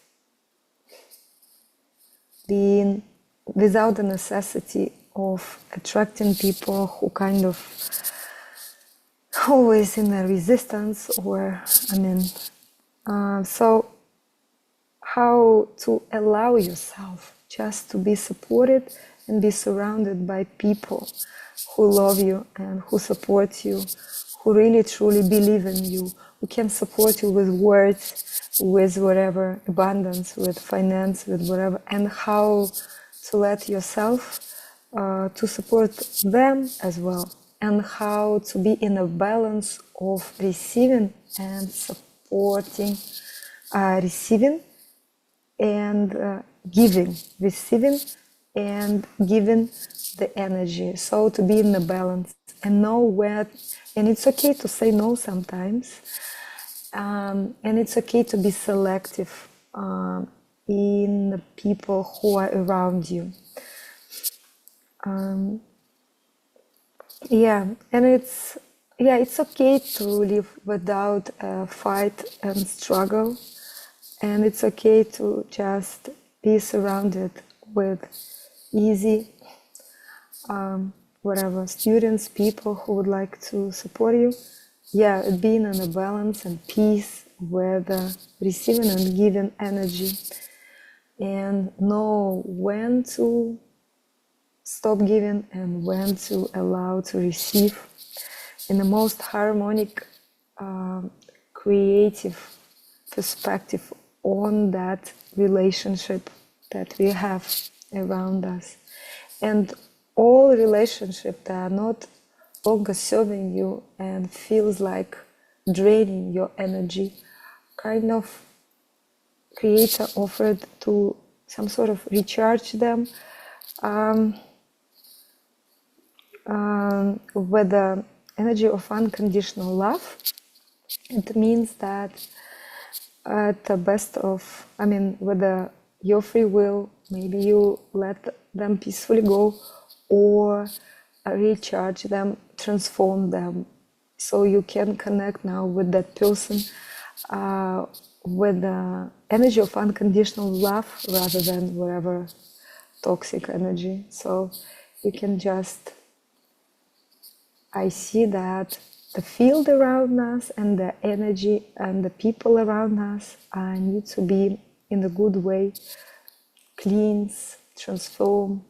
the necessity of attracting people who kind of always in a resistance, or so how to allow yourself just to be supported and be surrounded by people who love you and who support you, who really truly believe in you, who can support you with words, with whatever, abundance, with finance, with whatever, and how to let yourself to support them as well, and how to be in a balance of receiving and supporting, receiving and giving, receiving and giving the energy. So to be in the balance and know where, and it's okay to say no sometimes, and it's okay to be selective in the people who are around you. And it's okay to live without a fight and struggle, and it's okay to just be surrounded with easy whatever students, people who would like to support you. Being in a balance and peace with receiving and giving energy, and know when to stop giving and when to allow to receive in the most harmonic, creative perspective on that relationship that we have around us. And all relationships that are not longer serving you and feels like draining your energy, kind of Creator offered to some sort of recharge them with the energy of unconditional love. It means that at the best of, with your free will, maybe you let them peacefully go, or recharge them, transform them, so you can connect now with that person with the energy of unconditional love rather than whatever toxic energy. So you can just, I see that the field around us and the energy and the people around us need to be in a good way, cleanse, transform,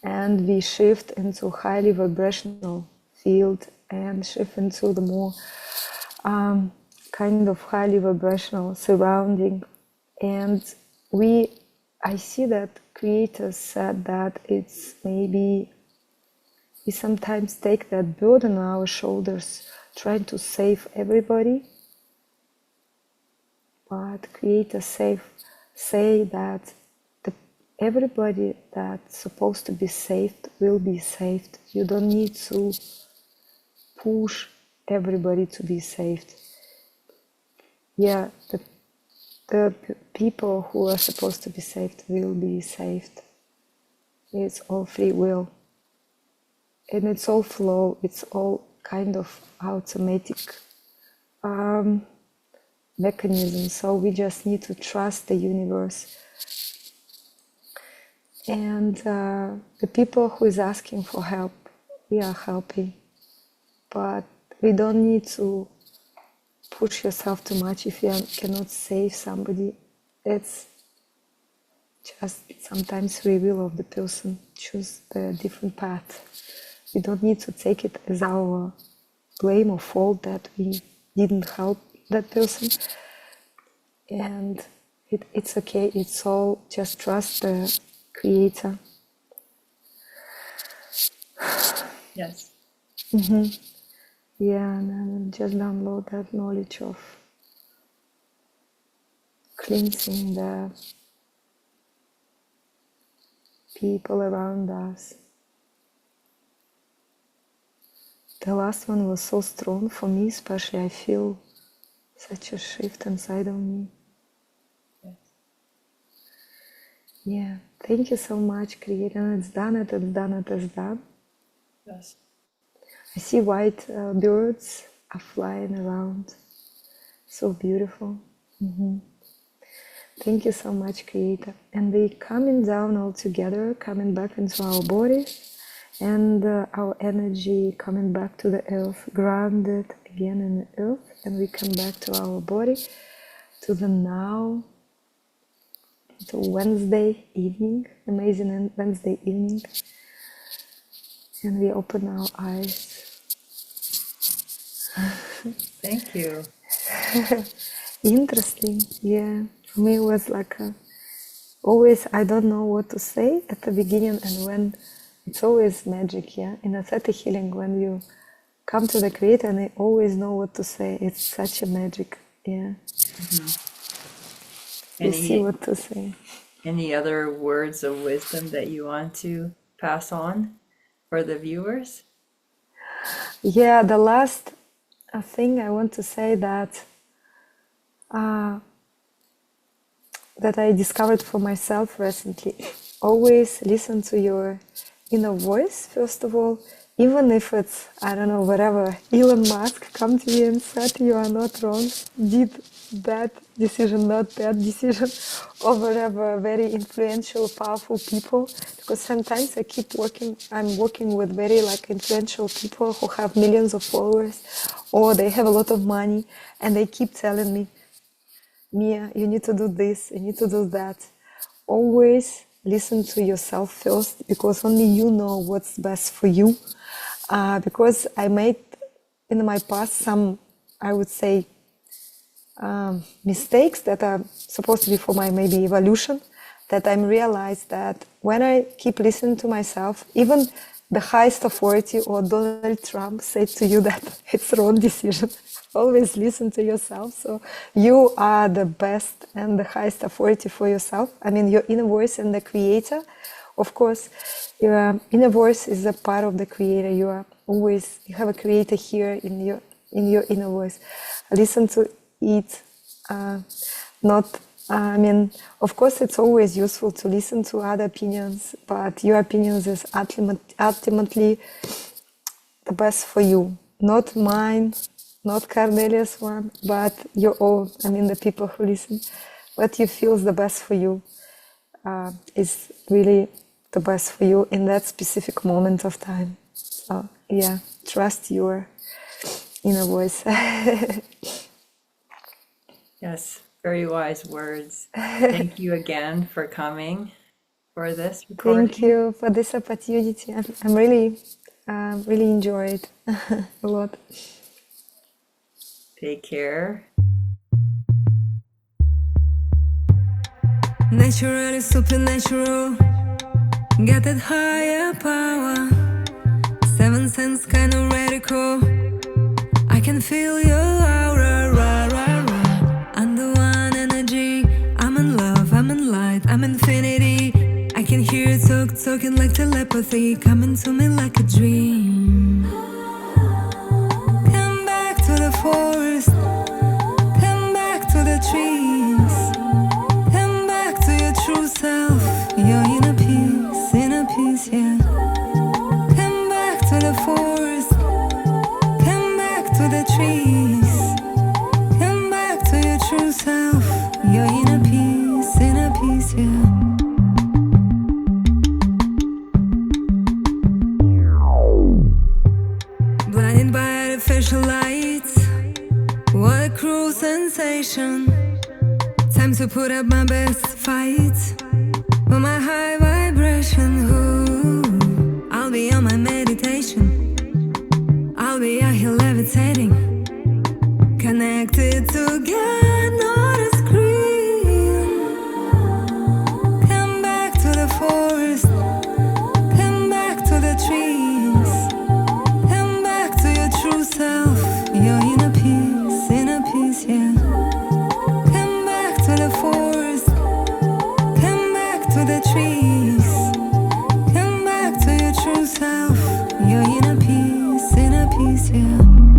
and we shift into highly vibrational field and shift into the more kind of highly vibrational surrounding. And I see that Creator said that it's maybe we sometimes take that burden on our shoulders, trying to save everybody. But Creator say that everybody that's supposed to be saved will be saved. You don't need to push everybody to be saved. The people who are supposed to be saved will be saved. It's all free will. And it's all flow, it's all kind of automatic mechanism. So we just need to trust the universe. And the people who is asking for help, we are helping. But we don't need to push yourself too much if you cannot save somebody. It's just sometimes free will of the person, choose the different path. We don't need to take it as our blame or fault that we didn't help that person. And it's okay, it's all just trust the Creator. Yes. And then just download that knowledge of cleansing the people around us. The last one was so strong for me, especially. I feel such a shift inside of me. Yes. Thank you so much, Creator. It's done. Yes. I see white birds are flying around. So beautiful. Thank you so much, Creator. And we coming down all together, coming back into our body, and our energy coming back to the earth, grounded again in the earth, and we come back to our body, to the now, to Wednesday evening, amazing Wednesday evening, and we open our eyes. Thank you. Interesting, For me it was like always I don't know what to say at the beginning, and when it's always magic, yeah. In a theta healing, when you come to the creator and they always know what to say, it's such a magic, yeah. You see what to say. Any other words of wisdom that you want to pass on for the viewers? Yeah, the last thing I want to say that I discovered for myself recently. Always listen to your inner voice, first of all, even if it's, I don't know, whatever, Elon Musk come to you and said you are not wrong, did that decision, not that decision, or whatever, very influential, powerful people, because sometimes I'm working with very like influential people who have millions of followers, or they have a lot of money, and they keep telling me, Mia, you need to do this, you need to do that. Always listen to yourself first, because only you know what's best for you. Because I made in my past some, I would say, mistakes that are supposed to be for my maybe evolution, that I realized that when I keep listening to myself, even the highest authority or Donald Trump said to you that it's wrong decision. Always listen to yourself. So you are the best and the highest authority for yourself. I mean, your inner voice and the creator. Of course, your inner voice is a part of the creator. You have a creator here in your inner voice. Listen to it. Of course, it's always useful to listen to other opinions, but your opinions is ultimately the best for you. Not mine, not Cornelia's one, but your own. I mean, the people who listen. What you feel is the best for you is really the best for you in that specific moment of time. So, yeah, trust your inner voice. Yes, very wise words. Thank you again for coming for this recording. Thank you for this opportunity. I'm really enjoyed a lot. Take care. Naturally supernatural, got that higher power. 7 sense kind of radical. I can feel your aura, rah, rah, rah. Under one energy, I'm in love, I'm in light, I'm infinity. I can hear you talking like telepathy, coming to me like a dream. Come back to the forest, come back to the trees, come back to your true self, your inner peace, yeah. Come back to the forest, come back to the trees, come back to your true self, your inner peace, yeah. Blinded by artificial lights, what a cruel sensation. Time to put up my best fight for my high vibration. Ooh, I'll be on my meditation, I'll be out here levitating, connected to God, not a screen. Come back to the forest, come back to the trees, come back to your true self, your inner peace, yeah. Come back to the forest, come back to the trees, come back to your true self, your inner peace, yeah.